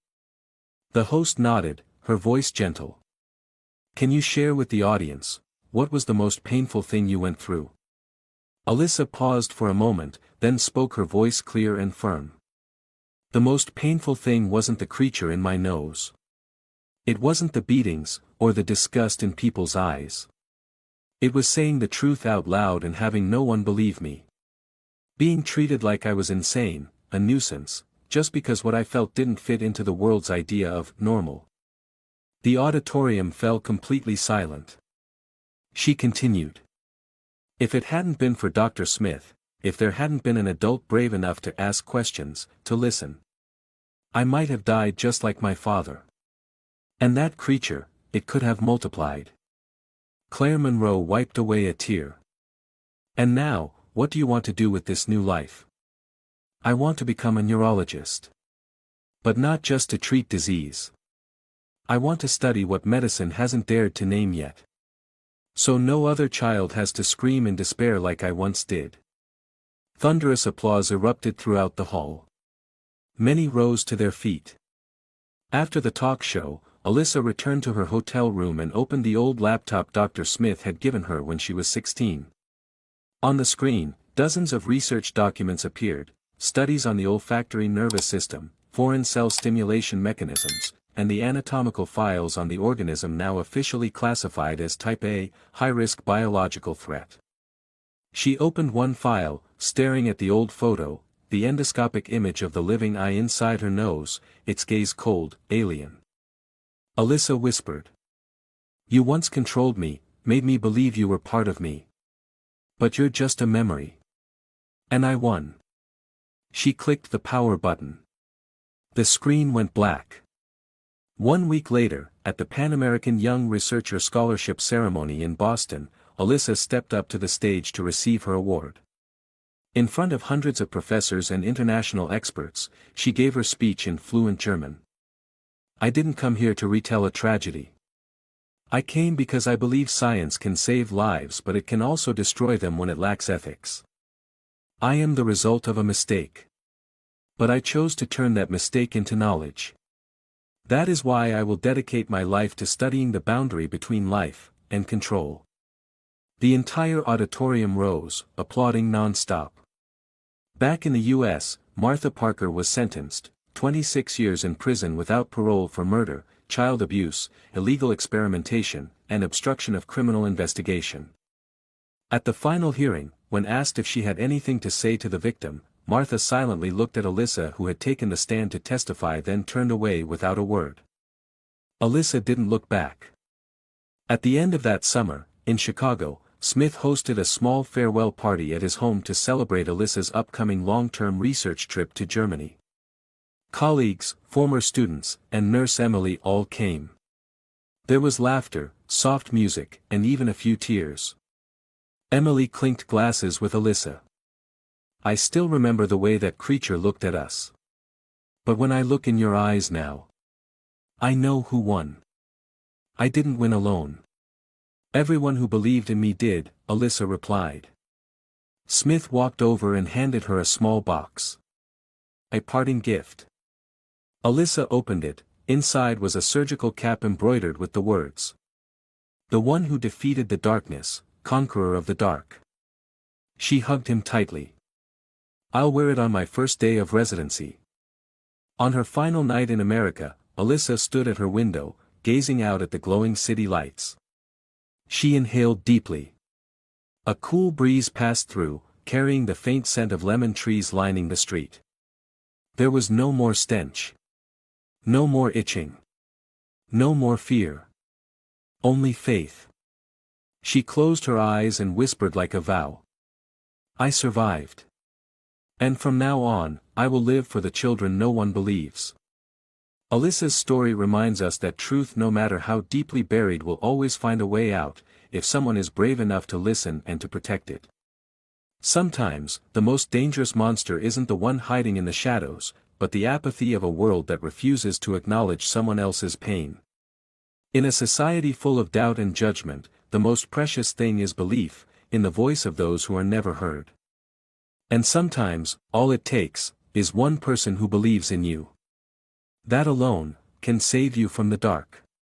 Speaker 1: The host nodded, her voice gentle. "Can you share with the audience, what was the most painful thing you went through?" Alyssa paused for a moment, then spoke, her voice clear and firm. "The most painful thing wasn't the creature in my nose. It wasn't the beatings, or the disgust in people's eyes. It was saying the truth out loud and having no one believe me. Being treated like I was insane, a nuisance, just because what I felt didn't fit into the world's idea of normal." The auditorium fell completely silent. She continued. "If it hadn't been for Dr. Smith, if there hadn't been an adult brave enough to ask questions, to listen, I might have died just like my father. And that creature, it could have multiplied." Claire Monroe wiped away a tear. "And now, what do you want to do with this new life?" "I want to become a neurologist. But not just to treat disease. I want to study what medicine hasn't dared to name yet. So no other child has to scream in despair like I once did." Thunderous applause erupted throughout the hall. Many rose to their feet. After the talk show, Alyssa returned to her hotel room and opened the old laptop Dr. Smith had given her when she was 16. On the screen, dozens of research documents appeared, studies on the olfactory nervous system, foreign cell stimulation mechanisms, and the anatomical files on the organism now officially classified as Type A, high-risk biological threat. She opened one file, staring at the old photo, the endoscopic image of the living eye inside her nose, its gaze cold, alien. Alyssa whispered. "You once controlled me, made me believe you were part of me. But you're just a memory. And I won." She clicked the power button. The screen went black. 1 week later, at the Pan American Young Researcher Scholarship Ceremony in Boston, Alyssa stepped up to the stage to receive her award. In front of hundreds of professors and international experts, she gave her speech in fluent German. "I didn't come here to retell a tragedy. I came because I believe science can save lives, but it can also destroy them when it lacks ethics. I am the result of a mistake. But I chose to turn that mistake into knowledge. That is why I will dedicate my life to studying the boundary between life and control." The entire auditorium rose, applauding non-stop. Back in the U.S., Martha Parker was sentenced, 26 years in prison without parole for murder, child abuse, illegal experimentation, and obstruction of criminal investigation. At the final hearing, when asked if she had anything to say to the victim, Martha silently looked at Alyssa, who had taken the stand to testify, then turned away without a word. Alyssa didn't look back. At the end of that summer, in Chicago, Smith hosted a small farewell party at his home to celebrate Alyssa's upcoming long-term research trip to Germany. Colleagues, former students, and Nurse Emily all came. There was laughter, soft music, and even a few tears. Emily clinked glasses with Alyssa. "I still remember the way that creature looked at us. But when I look in your eyes now, I know who won. I didn't win alone. Everyone who believed in me did, Alyssa replied. Smith walked over and handed her a small box. A parting gift. Alyssa opened it. Inside was a surgical cap embroidered with the words, "The one who defeated the darkness, conqueror of the dark." She hugged him tightly. "I'll wear it on my first day of residency." On her final night in America, Alyssa stood at her window, gazing out at the glowing city lights. She inhaled deeply. A cool breeze passed through, carrying the faint scent of lemon trees lining the street. There was no more stench. No more itching. No more fear. Only faith. She closed her eyes and whispered like a vow. "I survived. And from now on, I will live for the children no one believes." Alyssa's story reminds us that truth, no matter how deeply buried, will always find a way out, if someone is brave enough to listen and to protect it. Sometimes, the most dangerous monster isn't the one hiding in the shadows, but the apathy of a world that refuses to acknowledge someone else's pain. In a society full of doubt and judgment, the most precious thing is belief, in the voice of those who are never heard. And sometimes, all it takes, is one person who believes in you. That alone, can save you from the dark.